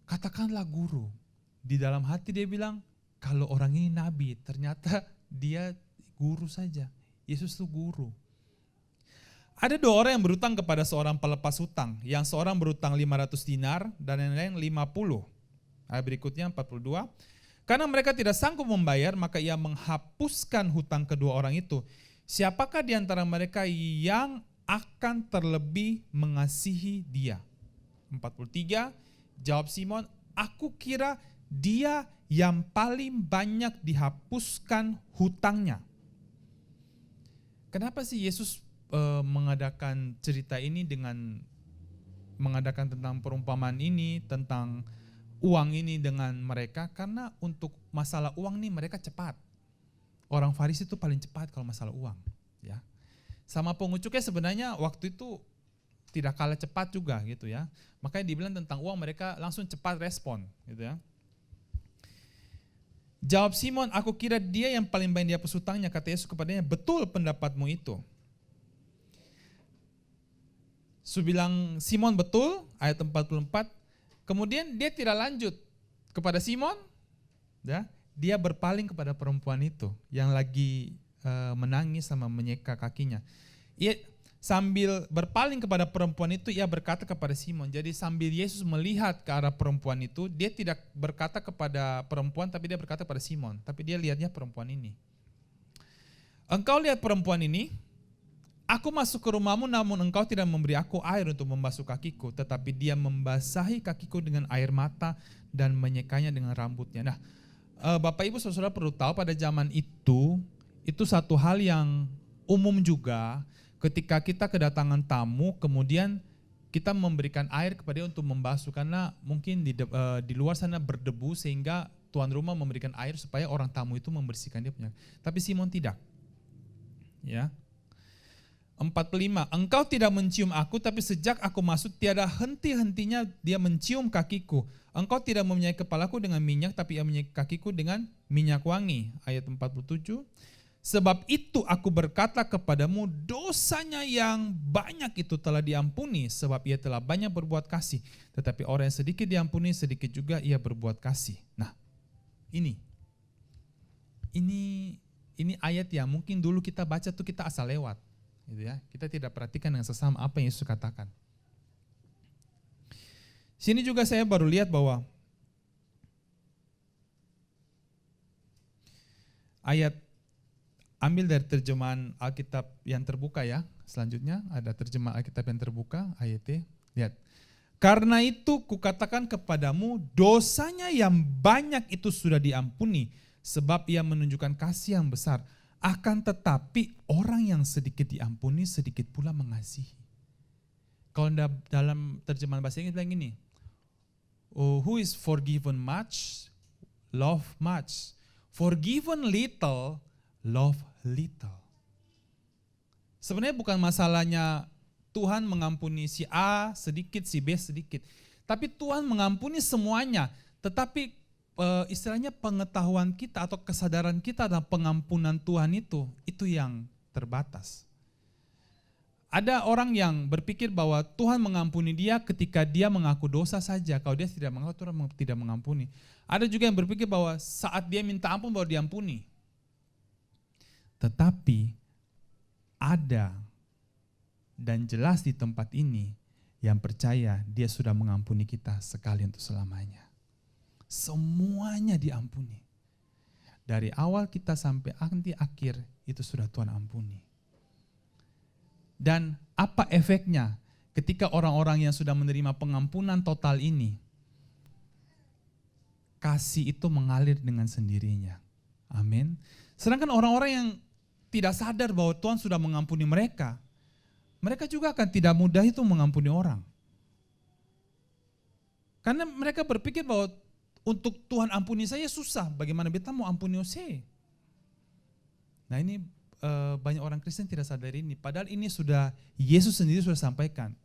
Speaker 1: katakanlah guru. Di dalam hati dia bilang, kalau orang ini nabi, ternyata dia guru saja. Yesus itu guru. Ada dua orang yang berutang kepada seorang pelepas hutang. Yang seorang berutang 500 dinar dan yang lain 50. Ayat berikutnya 42. Karena mereka tidak sanggup membayar, maka ia menghapuskan hutang kedua orang itu. Siapakah di antara mereka yang akan terlebih mengasihi dia? 43. Jawab Simon, aku kira dia yang paling banyak dihapuskan hutangnya. Kenapa sih Yesus mengadakan cerita ini dengan mengadakan tentang perumpamaan ini, tentang uang ini dengan mereka? Karena untuk masalah uang nih mereka cepat. Orang Farisi itu paling cepat kalau masalah uang. Ya. Sama pengucuknya sebenarnya waktu itu tidak kalah cepat juga gitu ya. Makanya dibilang tentang uang mereka langsung cepat respon gitu ya. Jawab Simon, aku kira dia yang paling banyak dihapus hutangnya. Kata Yesus kepadanya, betul pendapatmu itu. Yesus bilang, Simon betul, ayat 44. Kemudian dia tidak lanjut kepada Simon, ya, dia berpaling kepada perempuan itu yang lagi menangis sama menyeka kakinya. Ia sambil berpaling kepada perempuan itu, ia berkata kepada Simon. Jadi sambil Yesus melihat ke arah perempuan itu, dia tidak berkata kepada perempuan, tapi dia berkata pada Simon. Tapi dia lihatnya perempuan ini. Engkau lihat perempuan ini, aku masuk ke rumahmu namun engkau tidak memberi aku air untuk membasuh kakiku, tetapi dia membasahi kakiku dengan air mata dan menyekanya dengan rambutnya. Nah, Bapak Ibu Saudara perlu tahu pada zaman itu satu hal yang umum juga. Ketika kita kedatangan tamu, kemudian kita memberikan air kepada dia untuk membasuh, karena mungkin di luar sana berdebu sehingga tuan rumah memberikan air supaya orang tamu itu membersihkan dia punya. Tapi Simon tidak. Ya. 45, engkau tidak mencium aku, tapi sejak aku masuk tiada henti-hentinya dia mencium kakiku. Engkau tidak meminyaki kepalaku dengan minyak, tapi ia meminyaki kakiku dengan minyak wangi. Ayat 47, sebab itu aku berkata kepadamu, dosanya yang banyak itu telah diampuni, sebab ia telah banyak berbuat kasih. Tetapi orang yang sedikit diampuni, sedikit juga ia berbuat kasih. Nah, ini ayat yang mungkin dulu kita baca tuh kita asal lewat. Gitu ya. Kita tidak perhatikan dengan sesama apa yang Yesus katakan. Sini juga saya baru lihat bahwa ayat ambil dari terjemahan Alkitab yang terbuka ya. Selanjutnya ada terjemahan Alkitab yang terbuka, ayat T. Lihat. Karena itu kukatakan kepadamu, dosanya yang banyak itu sudah diampuni, sebab ia menunjukkan kasih yang besar. Akan tetapi orang yang sedikit diampuni, sedikit pula mengasihi. Kalau dalam terjemahan bahasa Inggris bilang gini, who is forgiven much, love much. Forgiven little, love little. Sebenarnya bukan masalahnya Tuhan mengampuni si A sedikit, si B sedikit. Tapi Tuhan mengampuni semuanya. Tetapi istilahnya pengetahuan kita atau kesadaran kita tentang pengampunan Tuhan itu yang terbatas. Ada orang yang berpikir bahwa Tuhan mengampuni dia ketika dia mengaku dosa saja. Kalau dia tidak mengaku, Tuhan tidak mengampuni. Ada juga yang berpikir bahwa saat dia minta ampun baru diampuni. Tetapi ada dan jelas di tempat ini yang percaya dia sudah mengampuni kita sekali untuk selamanya. Semuanya diampuni. Dari awal kita sampai nanti akhir itu sudah Tuhan ampuni. Dan apa efeknya ketika orang-orang yang sudah menerima pengampunan total ini? Kasih itu mengalir dengan sendirinya. Amin. Sedangkan orang-orang yang tidak sadar bahwa Tuhan sudah mengampuni mereka, mereka juga akan tidak mudah itu mengampuni orang. Karena mereka berpikir bahwa untuk Tuhan ampuni saya susah, bagaimana kita mau ampuni Hosea? Nah ini banyak orang Kristen tidak sadar ini, padahal ini sudah Yesus sendiri sudah sampaikan.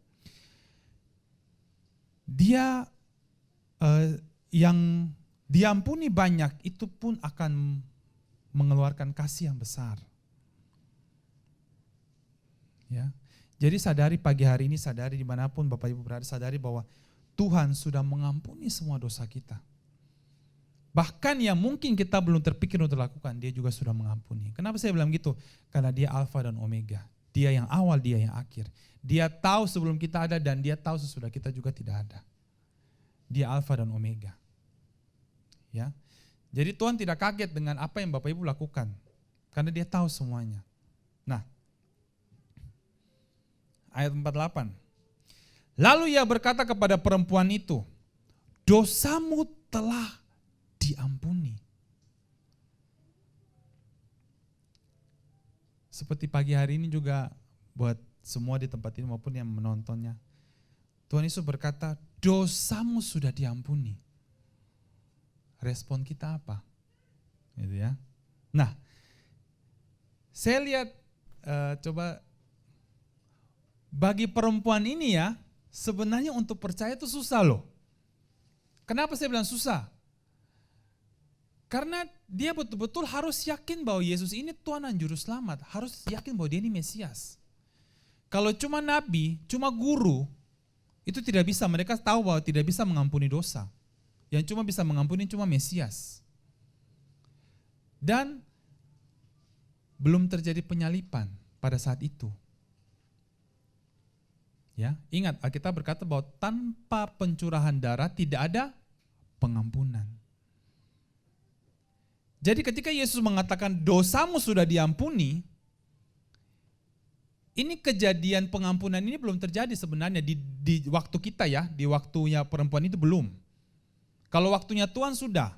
Speaker 1: Dia yang diampuni banyak itu pun akan mengeluarkan kasih yang besar. Ya, jadi sadari pagi hari ini, sadari dimanapun Bapak Ibu berada, sadari bahwa Tuhan sudah mengampuni semua dosa kita. Bahkan yang mungkin kita belum terpikir untuk lakukan, dia juga sudah mengampuni. Kenapa saya bilang gitu? Karena dia Alfa dan Omega. Dia yang awal, dia yang akhir. Dia tahu sebelum kita ada dan dia tahu sesudah kita juga tidak ada. Dia Alfa dan Omega. Ya. Jadi Tuhan tidak kaget dengan apa yang Bapak Ibu lakukan. Karena dia tahu semuanya. Nah, ayat 48. Lalu ia berkata kepada perempuan itu, dosamu telah diampuni. Seperti pagi hari ini juga buat semua di tempat ini maupun yang menontonnya. Tuhan Yesus berkata, dosamu sudah diampuni. Respon kita apa? Gitu ya. Nah, saya lihat coba bagi perempuan ini ya, sebenarnya untuk percaya itu susah loh. Kenapa saya bilang susah? Karena dia betul-betul harus yakin bahwa Yesus ini Tuhan dan Juru Selamat. Harus yakin bahwa dia ini Mesias. Kalau cuma nabi, cuma guru, itu tidak bisa. Mereka tahu bahwa tidak bisa mengampuni dosa. Yang cuma bisa mengampuni cuma Mesias. Dan belum terjadi penyalipan pada saat itu. Ya, ingat Alkitab berkata bahwa tanpa pencurahan darah tidak ada pengampunan. Jadi ketika Yesus mengatakan dosamu sudah diampuni, ini kejadian pengampunan ini belum terjadi sebenarnya di waktu kita ya, di waktunya perempuan itu belum. Kalau waktunya Tuhan sudah,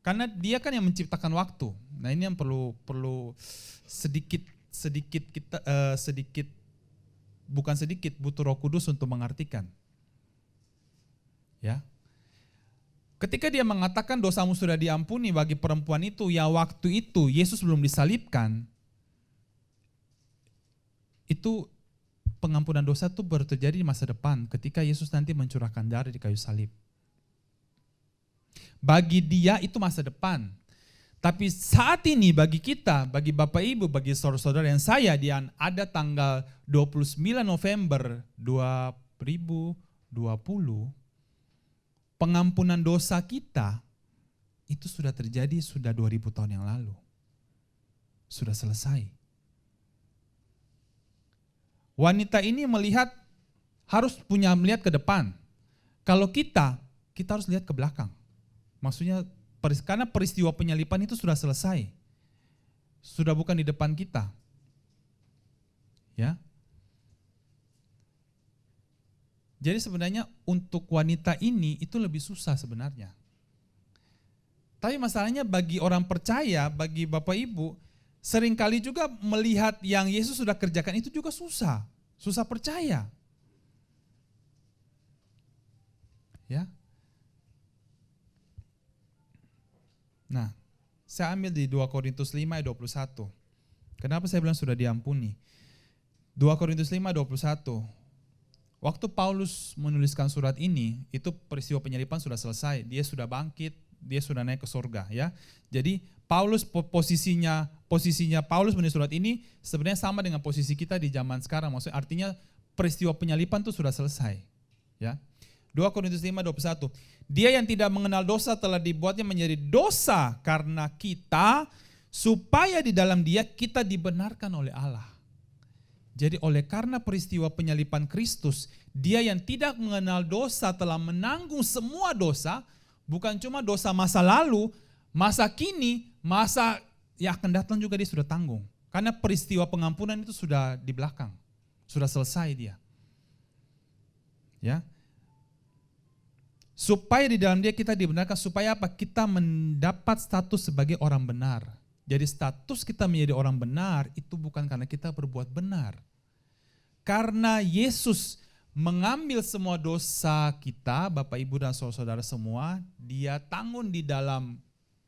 Speaker 1: karena dia kan yang menciptakan waktu. Nah ini yang perlu sedikit butuh Roh Kudus untuk mengartikan. Ya. Ketika dia mengatakan dosamu sudah diampuni bagi perempuan itu, ya waktu itu Yesus belum disalibkan, itu pengampunan dosa itu baru terjadi di masa depan ketika Yesus nanti mencurahkan darah di kayu salib. Bagi dia itu masa depan. Tapi saat ini bagi kita, bagi Bapak Ibu, bagi saudara-saudara yang saya, ada tanggal 29 November 2020, pengampunan dosa kita itu sudah terjadi sudah 2000 tahun yang lalu. Sudah selesai. Wanita ini harus melihat ke depan. Kalau kita harus lihat ke belakang. Maksudnya karena peristiwa penyalipan itu sudah selesai. Sudah bukan di depan kita. Ya. Jadi sebenarnya untuk wanita ini itu lebih susah sebenarnya. Tapi masalahnya bagi orang percaya, bagi Bapak Ibu, seringkali juga melihat yang Yesus sudah kerjakan itu juga susah. Susah percaya. Ya. Nah, saya ambil di 2 Korintus 5 ayat 21. Kenapa saya bilang sudah diampuni? 2 Korintus 5 ayat 21. Waktu Paulus menuliskan surat ini, itu peristiwa penyalipan sudah selesai. Dia sudah bangkit, dia sudah naik ke surga, ya. Jadi Paulus posisinya Paulus menulis surat ini sebenarnya sama dengan posisi kita di zaman sekarang. Maksudnya artinya peristiwa penyalipan itu sudah selesai, ya. 2 Korintus 5 21. Dia yang tidak mengenal dosa telah dibuatnya menjadi dosa karena kita, supaya di dalam dia kita dibenarkan oleh Allah. Jadi oleh karena peristiwa penyalipan Kristus, dia yang tidak mengenal dosa telah menanggung semua dosa, bukan cuma dosa masa lalu, masa kini, masa yang akan datang juga dia sudah tanggung. Karena peristiwa pengampunan itu sudah di belakang, sudah selesai dia. Ya. Supaya di dalam dia kita dibenarkan, supaya apa? Kita mendapat status sebagai orang benar. Jadi status kita menjadi orang benar itu bukan karena kita berbuat benar. Karena Yesus mengambil semua dosa kita, Bapak Ibu dan saudara-saudara semua, dia tanggung di dalam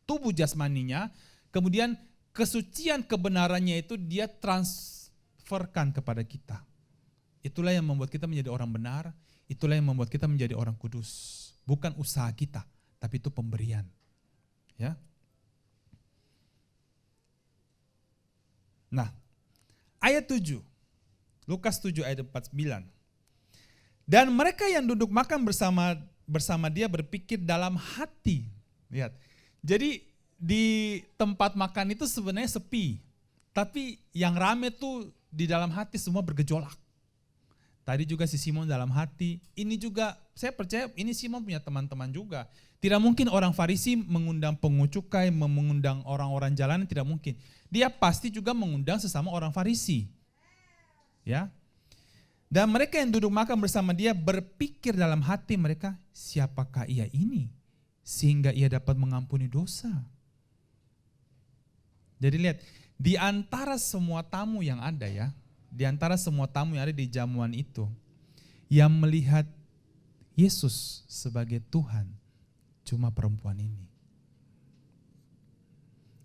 Speaker 1: tubuh jasmaninya, kemudian kesucian kebenarannya itu dia transferkan kepada kita. Itulah yang membuat kita menjadi orang benar, itulah yang membuat kita menjadi orang kudus. Bukan usaha kita, tapi itu pemberian. Ya. Nah, ayat 7. Lukas 7 ayat 49. Dan mereka yang duduk makan bersama dia berpikir dalam hati. Lihat. Jadi di tempat makan itu sebenarnya sepi. Tapi yang rame tuh di dalam hati semua bergejolak. Tadi juga si Simon dalam hati, ini juga saya percaya ini Simon punya teman-teman juga. Tidak mungkin orang Farisi mengundang pungut cukai, mengundang orang-orang jalanan, tidak mungkin. Dia pasti juga mengundang sesama orang Farisi. Ya. Dan mereka yang duduk makan bersama dia berpikir dalam hati mereka, siapakah ia ini? Sehingga ia dapat mengampuni dosa. Jadi lihat, di antara semua tamu yang ada ya, di antara semua tamu yang ada di jamuan itu, yang melihat Yesus sebagai Tuhan, cuma perempuan ini.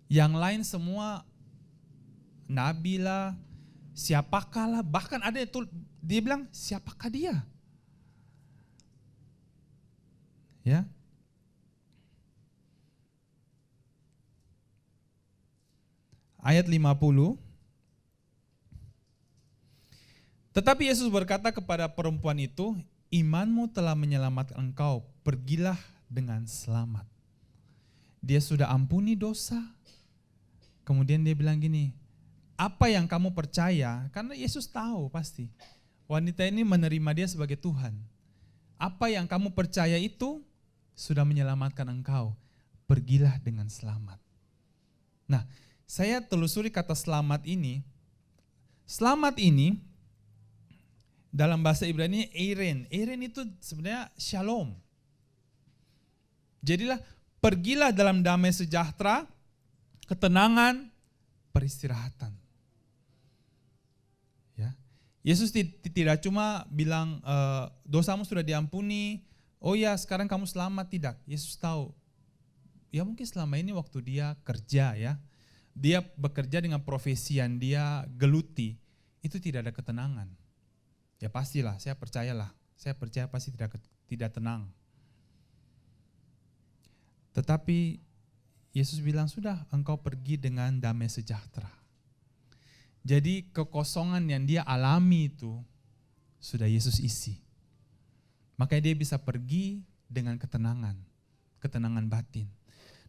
Speaker 1: Yang lain semua, nabi lah, siapakah lah, bahkan ada itu dia bilang, siapakah dia? Ya. Ayat 50. Tetapi Yesus berkata kepada perempuan itu, imanmu telah menyelamatkan engkau, pergilah dengan selamat. Dia sudah ampuni dosa. Kemudian dia bilang gini, apa yang kamu percaya, karena Yesus tahu pasti, wanita ini menerima dia sebagai Tuhan. Apa yang kamu percaya itu sudah menyelamatkan engkau, pergilah dengan selamat. Nah, saya telusuri kata selamat ini dalam bahasa Ibrani Eiren. Eiren itu sebenarnya shalom. Jadilah pergilah dalam damai sejahtera, ketenangan, peristirahatan. Ya. Yesus tidak cuma bilang dosamu sudah diampuni, oh ya sekarang kamu selamat, tidak. Yesus tahu. Ya mungkin selama ini waktu dia kerja ya, dia bekerja dengan profesi yang dia geluti, itu tidak ada ketenangan. Ya pastilah, saya percaya pasti tidak tenang. Tetapi Yesus bilang, sudah engkau pergi dengan damai sejahtera. Jadi kekosongan yang dia alami itu sudah Yesus isi. Makanya dia bisa pergi dengan ketenangan batin.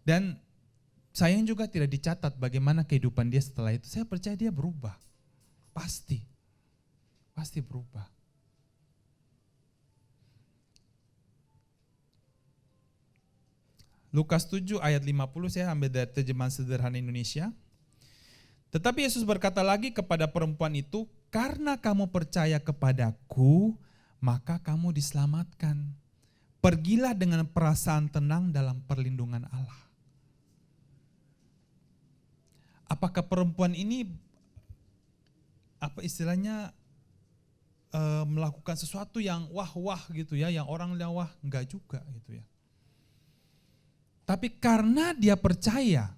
Speaker 1: Dan sayang juga tidak dicatat bagaimana kehidupan dia setelah itu. Saya percaya dia berubah. Pasti berubah. Lukas 7 ayat 50 saya ambil dari terjemahan sederhana Indonesia. Tetapi Yesus berkata lagi kepada perempuan itu, karena kamu percaya kepadaku, maka kamu diselamatkan. Pergilah dengan perasaan tenang dalam perlindungan Allah. Apakah perempuan ini melakukan sesuatu yang wah gitu ya, yang orang lihat wah, enggak juga gitu ya. Tapi karena dia percaya,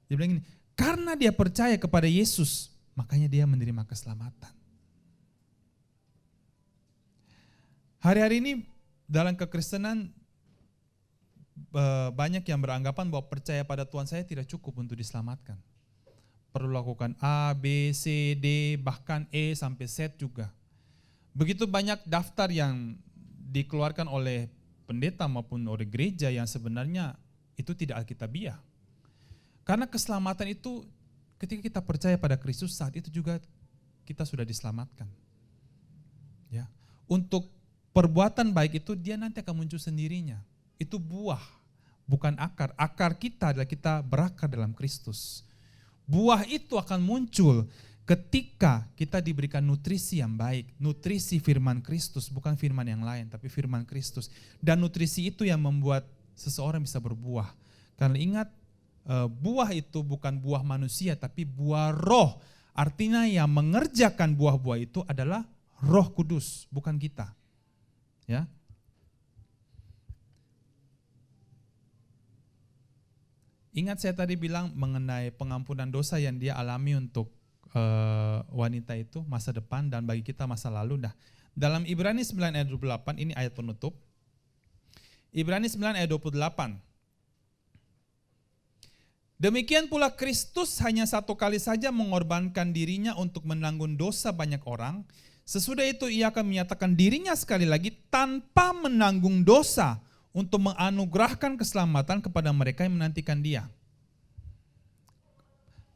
Speaker 1: dia bilang gini, karena dia percaya kepada Yesus, makanya dia menerima keselamatan. Hari-hari ini dalam kekristenan banyak yang beranggapan bahwa percaya pada Tuhan saya tidak cukup untuk diselamatkan. Perlu lakukan A, B, C, D, bahkan E sampai Z juga. Begitu banyak daftar yang dikeluarkan oleh pendeta maupun oleh gereja yang sebenarnya itu tidak alkitabiah. Karena keselamatan itu ketika kita percaya pada Kristus, saat itu juga kita sudah diselamatkan. Ya. Untuk perbuatan baik itu dia nanti akan muncul sendirinya. Itu buah, bukan akar. Akar kita adalah kita berakar dalam Kristus. Buah itu akan muncul ketika kita diberikan nutrisi yang baik, nutrisi firman Kristus, bukan firman yang lain, tapi firman Kristus. Dan nutrisi itu yang membuat seseorang bisa berbuah. Karena ingat, buah itu bukan buah manusia, tapi buah roh. Artinya yang mengerjakan buah-buah itu adalah Roh Kudus, bukan kita. Ya. Ingat saya tadi bilang mengenai pengampunan dosa yang dia alami untuk wanita itu masa depan dan bagi kita masa lalu. Nah, dalam Ibrani 9 ayat 28 ini ayat penutup. Ibrani 9 ayat 28. Demikian pula Kristus hanya satu kali saja mengorbankan dirinya untuk menanggung dosa banyak orang. Sesudah itu ia akan menyatakan dirinya sekali lagi tanpa menanggung dosa untuk menganugerahkan keselamatan kepada mereka yang menantikan dia.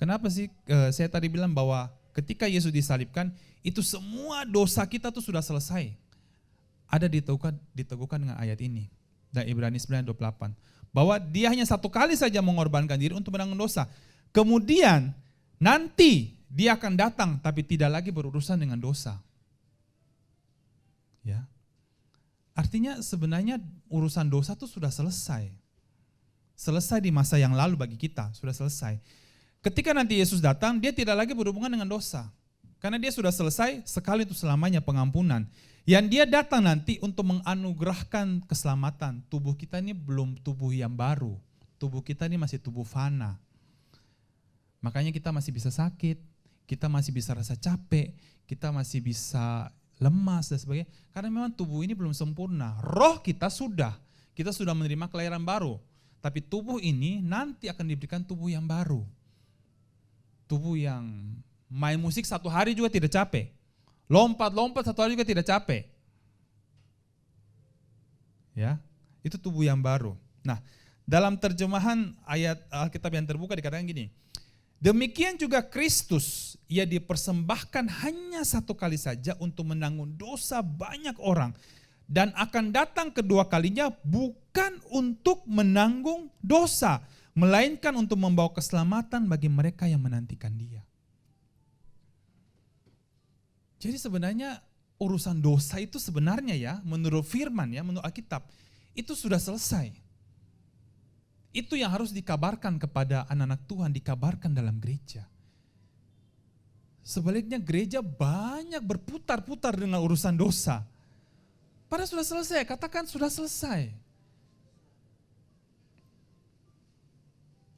Speaker 1: Kenapa sih saya tadi bilang bahwa ketika Yesus disalibkan, itu semua dosa kita tuh sudah selesai. Ada diteguhkan dengan ayat ini. Dan Ibrani 9:28. Bahwa dia hanya satu kali saja mengorbankan diri untuk menanggung dosa. Kemudian nanti dia akan datang tapi tidak lagi berurusan dengan dosa. Ya. Artinya sebenarnya urusan dosa itu sudah selesai. Selesai di masa yang lalu bagi kita, sudah selesai. Ketika nanti Yesus datang, dia tidak lagi berhubungan dengan dosa. Karena dia sudah selesai sekali itu selamanya pengampunan. Yang dia datang nanti untuk menganugerahkan keselamatan. Tubuh kita ini belum tubuh yang baru. Tubuh kita ini masih tubuh fana. Makanya kita masih bisa sakit, kita masih bisa rasa capek, kita masih bisa lemas dan sebagainya. Karena memang tubuh ini belum sempurna. Roh kita sudah menerima kelahiran baru. Tapi tubuh ini nanti akan diberikan tubuh yang baru. Tubuh yang main musik satu hari juga tidak capek. Lompat-lompat satu hari juga tidak capek. Ya, itu tubuh yang baru. Nah, dalam terjemahan ayat Alkitab yang terbuka dikatakan gini. Demikian juga Kristus, ia dipersembahkan hanya satu kali saja untuk menanggung dosa banyak orang. Dan akan datang kedua kalinya bukan untuk menanggung dosa, melainkan untuk membawa keselamatan bagi mereka yang menantikan dia. Jadi sebenarnya urusan dosa itu sebenarnya ya, menurut firman ya, menurut Alkitab, itu sudah selesai. Itu yang harus dikabarkan kepada anak-anak Tuhan, dikabarkan dalam gereja. Sebaliknya gereja banyak berputar-putar dengan urusan dosa. Padahal sudah selesai, katakan sudah selesai.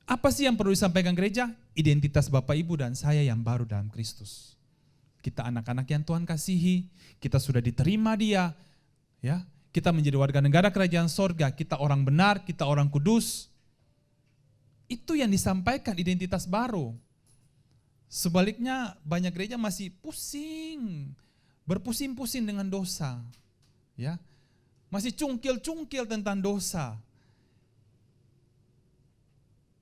Speaker 1: Apa sih yang perlu disampaikan gereja? Identitas Bapak Ibu dan saya yang baru dalam Kristus. kita anak-anak yang Tuhan kasihi, kita sudah diterima Dia, ya. Kita menjadi warga negara kerajaan sorga, kita orang benar, kita orang kudus. Itu yang disampaikan identitas baru. Sebaliknya banyak gereja masih pusing, berpusing-pusing dengan dosa, ya. Masih cungkil-cungkil tentang dosa.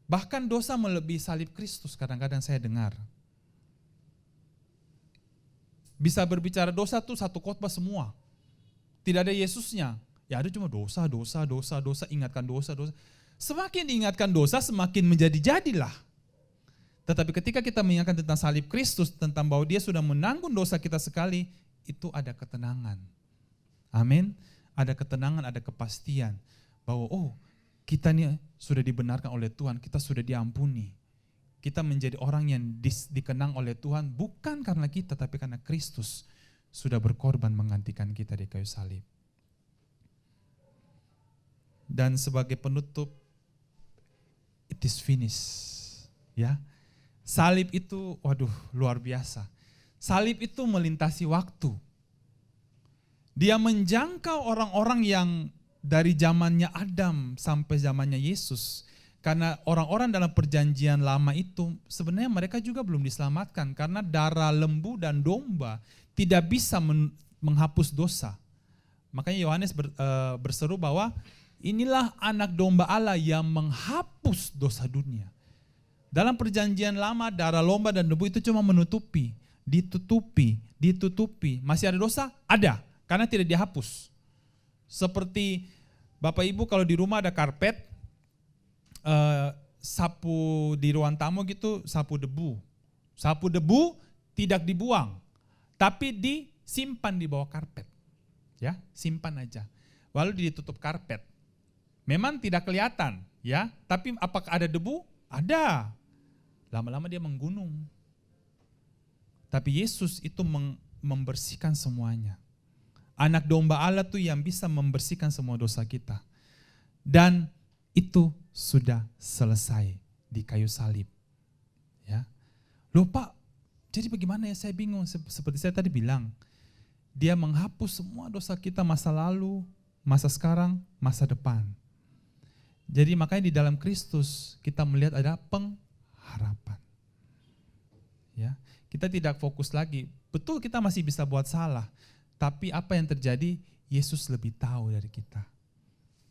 Speaker 1: Bahkan dosa melebihi salib Kristus, kadang-kadang saya dengar. Bisa berbicara dosa tuh satu khotbah semua. Tidak ada Yesusnya. Ya ada cuma dosa, ingatkan dosa. Semakin diingatkan dosa, semakin menjadi-jadilah. Tetapi ketika kita mengingatkan tentang salib Kristus, tentang bahwa Dia sudah menanggung dosa kita sekali, itu ada ketenangan. Amin. Ada ketenangan, ada kepastian. Bahwa kita nih sudah dibenarkan oleh Tuhan, kita sudah diampuni. Kita menjadi orang yang dikenang oleh Tuhan bukan karena kita, tapi karena Kristus sudah berkorban menggantikan kita di kayu salib. Dan sebagai penutup, it is finished. Ya, salib itu, luar biasa. Salib itu melintasi waktu. Dia menjangkau orang-orang yang dari zamannya Adam sampai zamannya Yesus. Karena orang-orang dalam perjanjian lama itu sebenarnya mereka juga belum diselamatkan karena darah lembu dan domba tidak bisa menghapus dosa. Makanya Yohanes berseru bahwa inilah anak domba Allah yang menghapus dosa dunia. Dalam perjanjian lama darah domba dan lembu itu cuma menutupi, ditutupi. Masih ada dosa? Ada, karena tidak dihapus. Seperti Bapak Ibu kalau di rumah ada karpet, sapu di ruang tamu gitu, sapu debu. Sapu debu tidak dibuang, tapi disimpan di bawah karpet. Ya, simpan aja. Lalu ditutup karpet. Memang tidak kelihatan, ya, tapi apakah ada debu? Ada. Lama-lama dia menggunung. Tapi Yesus itu membersihkan semuanya. Anak domba Allah tuh yang bisa membersihkan semua dosa kita. Dan itu sudah selesai di kayu salib. Ya. Loh Pak, jadi bagaimana ya, saya bingung. Seperti saya tadi bilang, Dia menghapus semua dosa kita masa lalu, masa sekarang, masa depan. Jadi makanya di dalam Kristus kita melihat ada pengharapan. Ya, kita tidak fokus lagi. Betul kita masih bisa buat salah, tapi apa yang terjadi, Yesus lebih tahu dari kita.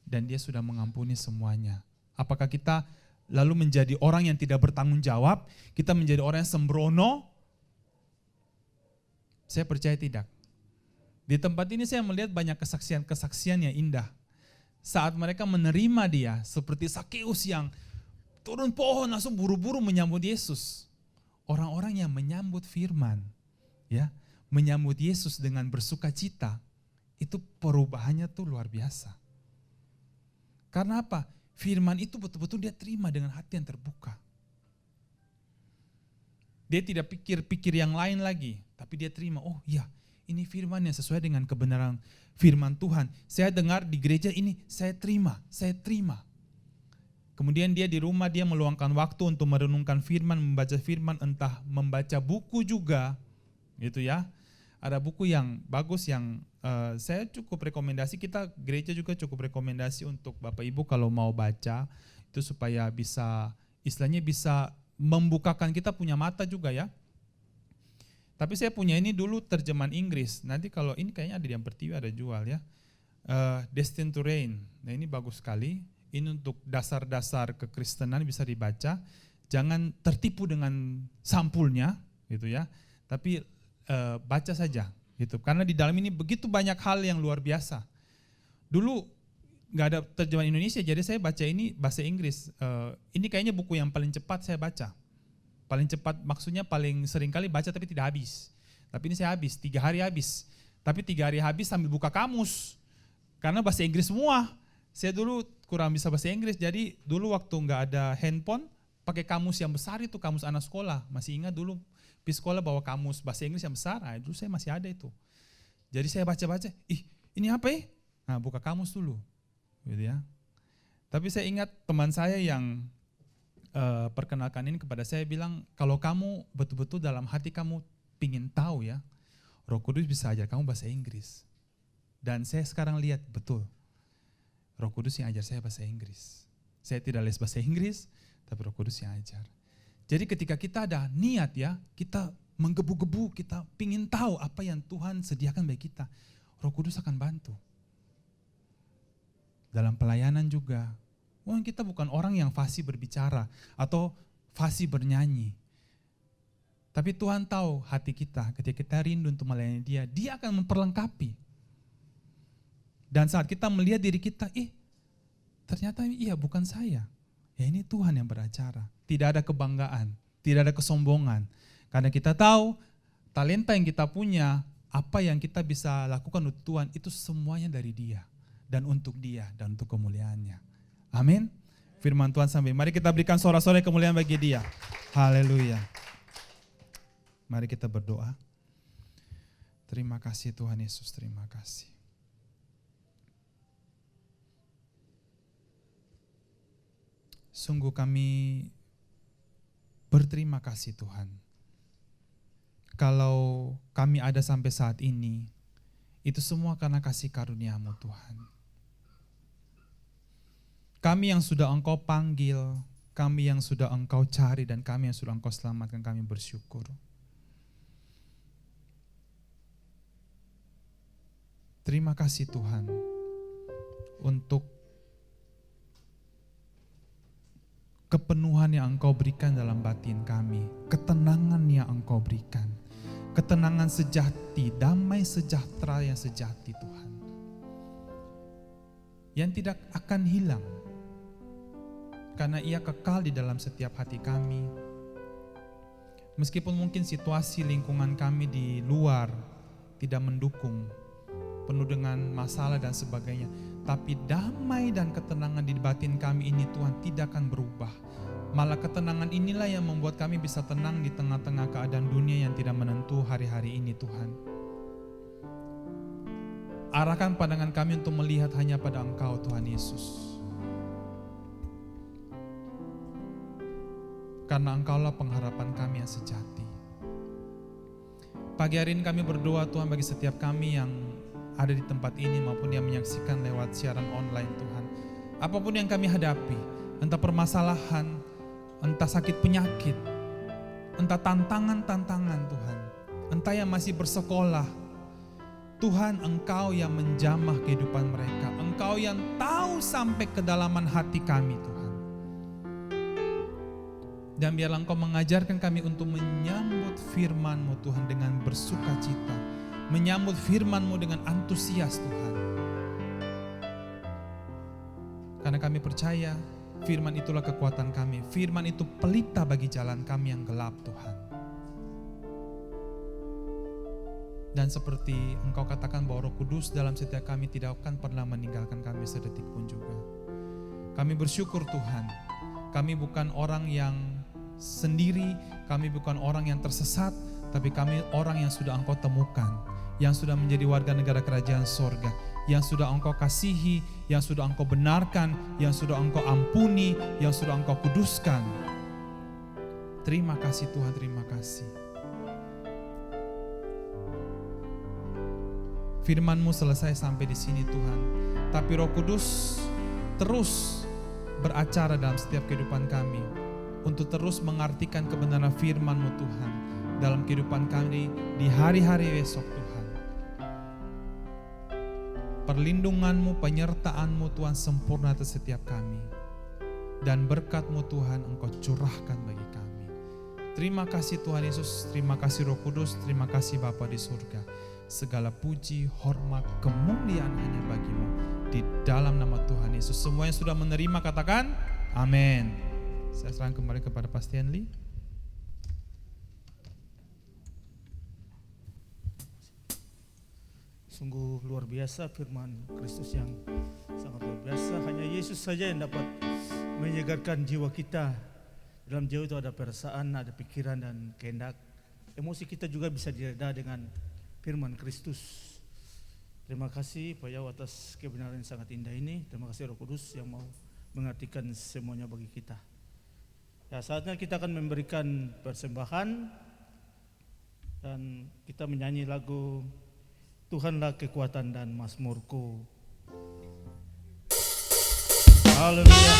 Speaker 1: Dan Dia sudah mengampuni semuanya. Apakah kita lalu menjadi orang yang tidak bertanggung jawab? Kita menjadi orang yang sembrono? Saya percaya tidak. Di tempat ini saya melihat banyak kesaksian-kesaksian yang indah. Saat mereka menerima Dia, seperti Sakeus yang turun pohon langsung buru-buru menyambut Yesus. Orang-orang yang menyambut firman, ya, menyambut Yesus dengan bersuka cita, itu perubahannya tuh luar biasa. Karena apa? Firman itu betul-betul dia terima dengan hati yang terbuka. Dia tidak pikir-pikir yang lain lagi, tapi dia terima, oh iya, ini firman yang sesuai dengan kebenaran firman Tuhan. Saya dengar di gereja ini, saya terima. Kemudian dia di rumah, dia meluangkan waktu untuk merenungkan firman, membaca firman, entah membaca buku juga, gitu ya. Ada buku yang bagus yang saya cukup rekomendasi, kita gereja juga cukup rekomendasi untuk Bapak Ibu kalau mau baca, itu supaya bisa, istilahnya bisa membukakan kita punya mata juga ya. Tapi saya punya ini dulu terjemahan Inggris, nanti kalau ini kayaknya ada di Amper TV ada jual ya. Destined to Reign, nah ini bagus sekali, ini untuk dasar-dasar kekristenan bisa dibaca, jangan tertipu dengan sampulnya gitu ya, tapi baca saja gitu, karena di dalam ini begitu banyak hal yang luar biasa. Dulu nggak ada terjemahan Indonesia, jadi saya baca ini bahasa Inggris. Ini kayaknya buku yang paling cepat saya baca. Paling cepat maksudnya paling sering kali baca tapi tidak habis. Tapi ini saya habis, 3 hari habis. Tapi 3 hari habis sambil buka kamus. Karena bahasa Inggris semua. Saya dulu kurang bisa bahasa Inggris, jadi dulu waktu nggak ada handphone, pakai kamus yang besar itu, kamus anak sekolah. Masih ingat dulu, di sekolah bawa kamus bahasa Inggris yang besar, nah, dulu saya masih ada itu. Jadi saya baca-baca, ini apa ya? Nah buka kamus dulu. Gitu ya. Tapi saya ingat teman saya yang perkenalkan ini kepada saya bilang, kalau kamu betul-betul dalam hati kamu pingin tahu ya, Roh Kudus bisa ajar kamu bahasa Inggris. Dan saya sekarang lihat betul, Roh Kudus yang ajar saya bahasa Inggris. Saya tidak les bahasa Inggris, tapi Roh Kudus yang ajar. Jadi ketika kita ada niat ya, kita menggebu-gebu, kita pingin tahu apa yang Tuhan sediakan bagi kita, Roh Kudus akan bantu. Dalam pelayanan juga, kita bukan orang yang fasih berbicara atau fasih bernyanyi. Tapi Tuhan tahu hati kita, ketika kita rindu untuk melayani Dia akan memperlengkapi. Dan saat kita melihat diri kita, ternyata iya bukan saya. Ya ini Tuhan yang beracara. Tidak ada kebanggaan, tidak ada kesombongan. Karena kita tahu talenta yang kita punya, apa yang kita bisa lakukan untuk Tuhan, itu semuanya dari Dia. Dan untuk Dia, dan untuk kemuliaannya. Amin. Firman Tuhan sampai. Mari kita berikan sorak-sorai kemuliaan bagi Dia. Haleluya. Mari kita berdoa. Terima kasih Tuhan Yesus, terima kasih. Sungguh kami berterima kasih Tuhan. Kalau kami ada sampai saat ini, itu semua karena kasih karunia-Mu Tuhan. Kami yang sudah Engkau panggil, kami yang sudah Engkau cari, dan kami yang sudah Engkau selamatkan, kami bersyukur. Terima kasih Tuhan untuk kepenuhan yang Engkau berikan dalam batin kami, ketenangan yang Engkau berikan, ketenangan sejati, damai sejahtera yang sejati Tuhan, yang tidak akan hilang, karena Ia kekal di dalam setiap hati kami. Meskipun mungkin situasi lingkungan kami di luar tidak mendukung, penuh dengan masalah dan sebagainya, tapi damai dan ketenangan di batin kami ini Tuhan tidak akan berubah. Malah ketenangan inilah yang membuat kami bisa tenang di tengah-tengah keadaan dunia yang tidak menentu hari-hari ini Tuhan. Arahkan pandangan kami untuk melihat hanya pada Engkau Tuhan Yesus. Karena Engkaulah pengharapan kami yang sejati. Pagi hari ini kami berdoa Tuhan bagi setiap kami yang ada di tempat ini maupun yang menyaksikan lewat siaran online Tuhan. Apapun yang kami hadapi, entah permasalahan, entah sakit penyakit, entah tantangan-tantangan Tuhan, entah yang masih bersekolah, Tuhan Engkau yang menjamah kehidupan mereka, Engkau yang tahu sampai kedalaman hati kami Tuhan. Dan biarlah Engkau mengajarkan kami untuk menyambut firman-Mu Tuhan dengan bersuka cita, menyambut firman-Mu dengan antusias Tuhan. Karena kami percaya firman itulah kekuatan kami. Firman itu pelita bagi jalan kami yang gelap Tuhan. Dan seperti Engkau katakan bahwa Roh Kudus dalam setiap kami tidak akan pernah meninggalkan kami sedetik pun juga. Kami bersyukur Tuhan. Kami bukan orang yang sendiri, kami bukan orang yang tersesat, tapi kami orang yang sudah Engkau temukan, yang sudah menjadi warga negara kerajaan sorga, yang sudah Engkau kasihi, yang sudah Engkau benarkan, yang sudah Engkau ampuni, yang sudah Engkau kuduskan. Terima kasih Tuhan, terima kasih. Firman-Mu selesai sampai di sini Tuhan, tapi Roh Kudus terus beracara dalam setiap kehidupan kami, untuk terus mengartikan kebenaran firman-Mu Tuhan dalam kehidupan kami di hari-hari esok Tuhan. Perlindungan-Mu, penyertaan-Mu Tuhan sempurna atas setiap kami. Dan berkat-Mu Tuhan Engkau curahkan bagi kami. Terima kasih Tuhan Yesus, terima kasih Roh Kudus, terima kasih Bapa di surga. Segala puji, hormat, kemuliaan hanya bagi-Mu. Di dalam nama Tuhan Yesus. Semua yang sudah menerima katakan amin. Saya serahkan kembali kepada Pak Stanley.
Speaker 2: Sungguh luar biasa firman Kristus yang sangat luar biasa. Hanya Yesus saja yang dapat menyegarkan jiwa kita. Dalam jiwa itu ada perasaan, ada pikiran dan kehendak. Emosi kita juga bisa direda dengan firman Kristus. Terima kasih Pak Yau atas kebenaran yang sangat indah ini. Terima kasih Roh Kudus yang mau mengartikan semuanya bagi kita. Ya, saatnya kita akan memberikan persembahan. Dan kita menyanyi lagu Tuhanlah kekuatan dan mazmurku. Haleluya.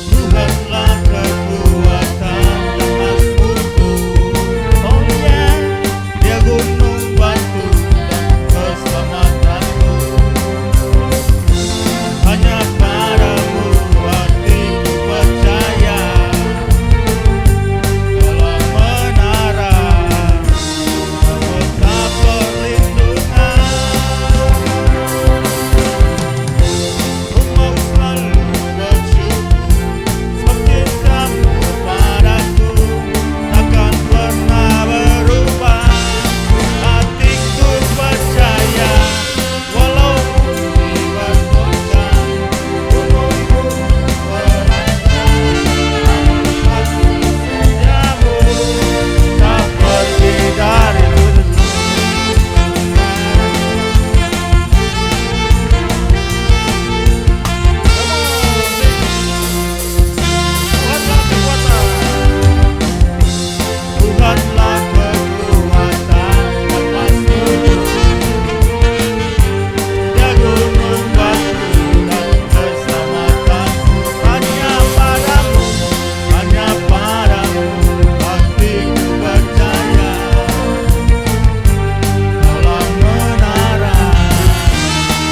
Speaker 2: Tuhanlah kekuatan dan mazmurku. Oh ya, Dia gunung batu dan keselamatanku. Hanya padamu hatiku percaya, dalam menara mahkota perlindungan. Ku mau selalu bersyukur, sebab cintamu padaku takkan pernah berubah. Hatiku percaya, walaupun di bergoncang, gunungku beranjak, hati setiamu tak pergi dari hidupku. Tuhanlah kekuatan dan mazmurku. Dia gunung batu dan keselamatanku. Hanya padamu hatiku percaya, dalam menara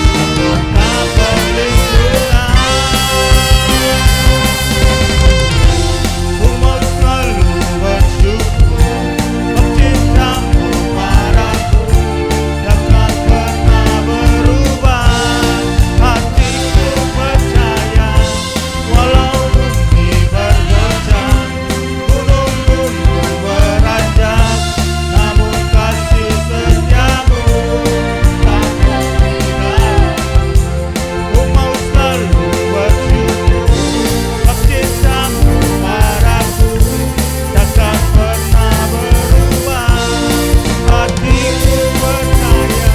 Speaker 2: mahkota perlindungan. Ku mau selalu bersyukur, sebab cintamu padaku takkan pernah berubah. Hatiku percaya, walaupun di bergoncang, gunung-gunung beranjak, namun kasih setiamu tak tertinggal. Ku mau selalu bersyukur, sebab cintamu padaku takkan pernah berubah. Hatiku percaya,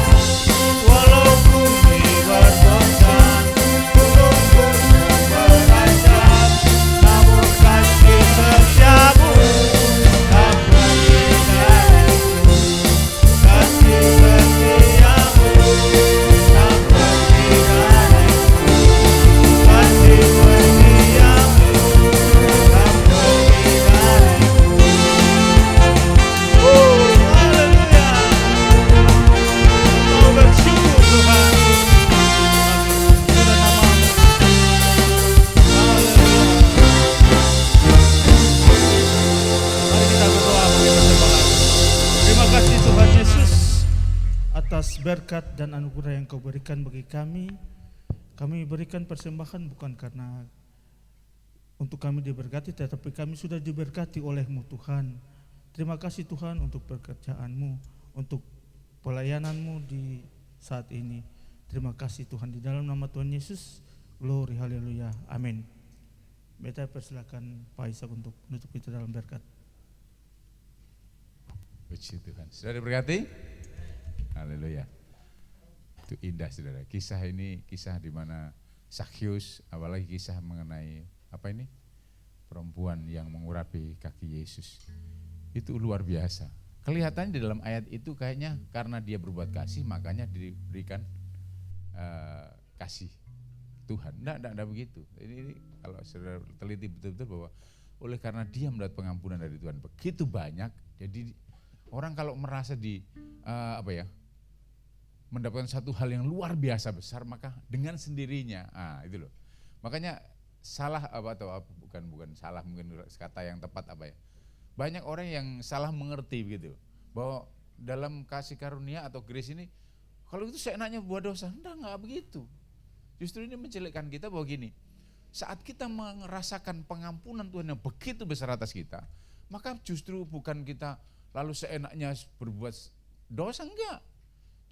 Speaker 2: walaupun di bergoncang, gunung-gunung beranjak, namun kasih setiamu tak pergi dariku. Kasih setiamu tak pergi dariku. Kasih setiamu tak pergi dariku. Haleluya. Mau bersyukur Tuhan. Sudah namamu. Haleluya. Mari kita berdoa bagi persembahan. Terima kasih Tuhan Yesus atas berkat dan anugerah yang Kau berikan bagi kami. Kami berikan persembahan bukan karena untuk kami diberkati, tetapi kami sudah diberkati oleh-Mu Tuhan. Terima kasih Tuhan untuk pekerjaan-Mu, untuk pelayanan-Mu di saat ini. Terima kasih Tuhan, di dalam nama Tuhan Yesus. Glory, haleluya, amin. Beta persilakan Pak Ishak untuk menutup kita dalam berkat.
Speaker 4: Puji Tuhan. Sudah diberkati? Haleluya. Itu indah saudara. Kisah ini kisah di mana Zakheus, apalagi kisah mengenai apa ini? Perempuan yang mengurapi kaki Yesus. Itu luar biasa. Kelihatannya di dalam ayat itu kayaknya karena dia berbuat kasih makanya diberikan kasih Tuhan. Enggak begitu. Ini kalau saudara teliti betul-betul bahwa oleh karena dia mendapat pengampunan dari Tuhan begitu banyak, jadi orang kalau merasa mendapatkan satu hal yang luar biasa besar, maka dengan sendirinya, itu loh. Makanya salah bukan salah, mungkin kata yang tepat banyak orang yang salah mengerti begitu, bahwa dalam kasih karunia atau grace ini, kalau itu seenaknya buat dosa, enggak begitu. Justru ini mencelikkan kita bahwa gini, saat kita merasakan pengampunan Tuhan yang begitu besar atas kita, maka justru bukan kita lalu seenaknya berbuat dosa, enggak.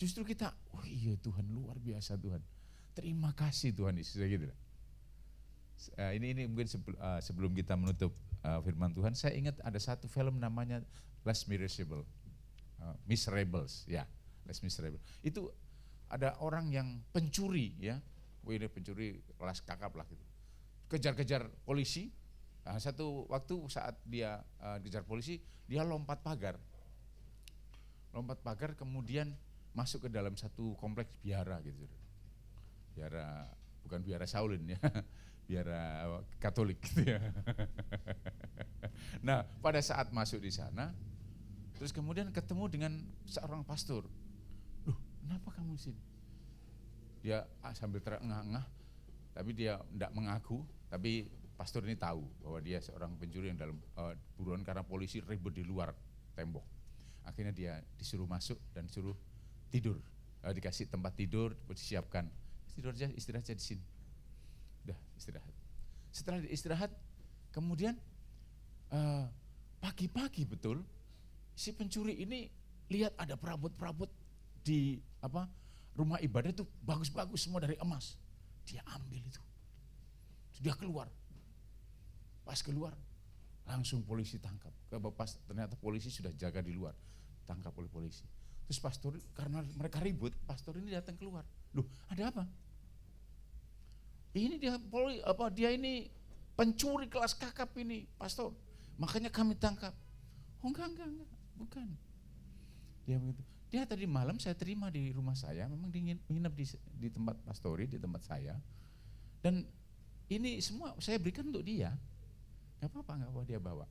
Speaker 4: Justru kita, oh iya Tuhan luar biasa Tuhan. Terima kasih Tuhan Yesus, gitu. Ini mungkin sebelum kita menutup firman Tuhan, saya ingat ada satu film namanya Les Miserables, Les Miserables. Itu ada orang yang pencuri ya, ini pencuri kelas kakap lah gitu, kejar-kejar polisi. Nah, satu waktu saat dia dikejar polisi, dia lompat pagar kemudian masuk ke dalam satu kompleks biara gitu, biara, bukan biara Shaolin ya, biara Katolik gitu ya. Nah pada saat masuk di sana, terus kemudian ketemu dengan seorang pastor. Loh, kenapa kamu di sini? Dia sambil terengah-engah, tapi dia tidak mengaku, tapi pastor ini tahu bahwa dia seorang pencuri yang dalam buruan karena polisi ribut di luar tembok. Akhirnya dia disuruh masuk dan suruh tidur, dikasih tempat tidur, disiapkan. Tidur aja, istirahat aja di sini. Udah istirahat. Setelah istirahat, kemudian pagi-pagi betul si pencuri ini lihat ada perabot-perabot di rumah ibadah itu bagus-bagus semua dari emas. Dia ambil itu. Dia keluar. Pas keluar langsung polisi tangkap. Pas ternyata polisi sudah jaga di luar, tangkap oleh polisi. Terus pastor, karena mereka ribut, pastor ini datang keluar. Loh, ada apa? Ini dia ini pencuri kelas kakap ini, pastor. Makanya kami tangkap. Oh enggak, bukan. Dia begitu. Dia tadi malam saya terima di rumah saya, memang menginap di tempat pastori, di tempat saya. Dan ini semua saya berikan untuk dia. Gak apa-apa dia bawa.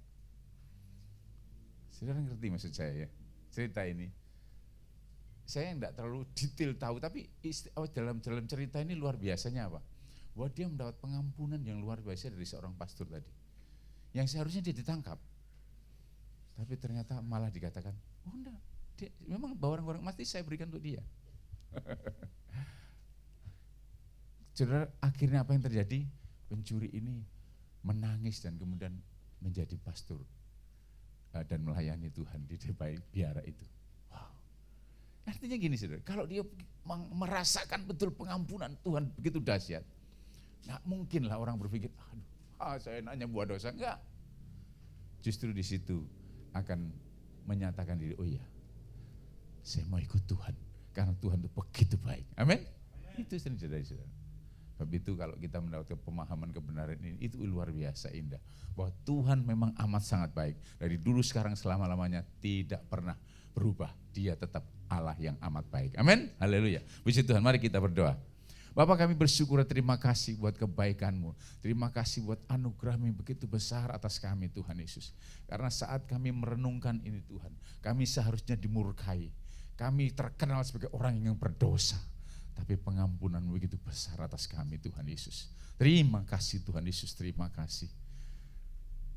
Speaker 4: Saudara ngerti maksud saya ya? Cerita ini. Saya enggak terlalu detail tahu, tapi dalam cerita ini luar biasanya apa? Bahwa dia mendapat pengampunan yang luar biasa dari seorang pastor tadi. Yang seharusnya dia ditangkap. Tapi ternyata malah dikatakan, oh enggak, memang barang-barang emas saya berikan untuk dia. Saudara, akhirnya apa yang terjadi? Pencuri ini menangis dan kemudian menjadi pastor dan melayani Tuhan di biara itu. Wow. Artinya gini saudara, kalau dia merasakan betul pengampunan Tuhan begitu dahsyat, nggak mungkin lah orang berpikir, saya nanya buat dosa, enggak. Justru di situ akan menyatakan diri, oh iya, saya mau ikut Tuhan, karena Tuhan itu begitu baik. Amin. Itu saudara-saudara. Sebab itu kalau kita mendapatkan pemahaman kebenaran ini, itu luar biasa indah. Bahwa Tuhan memang amat sangat baik. Dari dulu sekarang selama-lamanya tidak pernah berubah. Dia tetap Allah yang amat baik. Amin. Haleluya. Puji Tuhan, mari kita berdoa. Bapak, kami bersyukur, terima kasih buat kebaikan-Mu. Terima kasih buat anugerah-Mu yang begitu besar atas kami Tuhan Yesus. Karena saat kami merenungkan ini Tuhan, kami seharusnya dimurkai. Kami terkenal sebagai orang yang berdosa. Tapi pengampunan begitu besar atas kami Tuhan Yesus. Terima kasih Tuhan Yesus, terima kasih.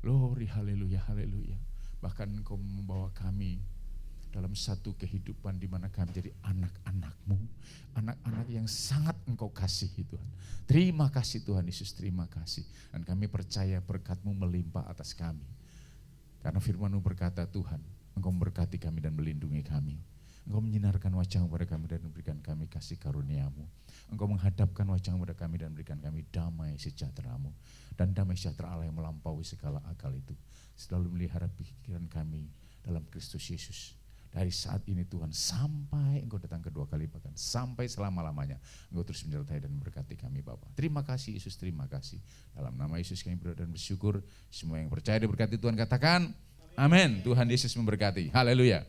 Speaker 4: Glory, haleluya, haleluya. Bahkan Engkau membawa kami dalam satu kehidupan di mana kami jadi anak-anak-Mu. Anak-anak yang sangat Engkau kasihi Tuhan. Terima kasih Tuhan Yesus, terima kasih. Dan kami percaya berkat-Mu melimpah atas kami. Karena firman-Mu berkata Tuhan, Engkau memberkati kami dan melindungi kami. Engkau menyinarkan wajah-Mu pada kami dan memberikan kami kasih karunia-Mu. Engkau menghadapkan wajah-Mu pada kami dan memberikan kami damai sejahtera-Mu. Dan damai sejahtera Allah yang melampaui segala akal itu selalu melihara pikiran kami dalam Kristus Yesus. Dari saat ini Tuhan sampai Engkau datang kedua kali, bahkan sampai selama-lamanya Engkau terus menyertai dan memberkati kami Bapa. Terima kasih Yesus, terima kasih. Dalam nama Yesus kami berdoa dan bersyukur. Semua yang percaya diberkati Tuhan katakan amin. Tuhan Yesus memberkati. Haleluya.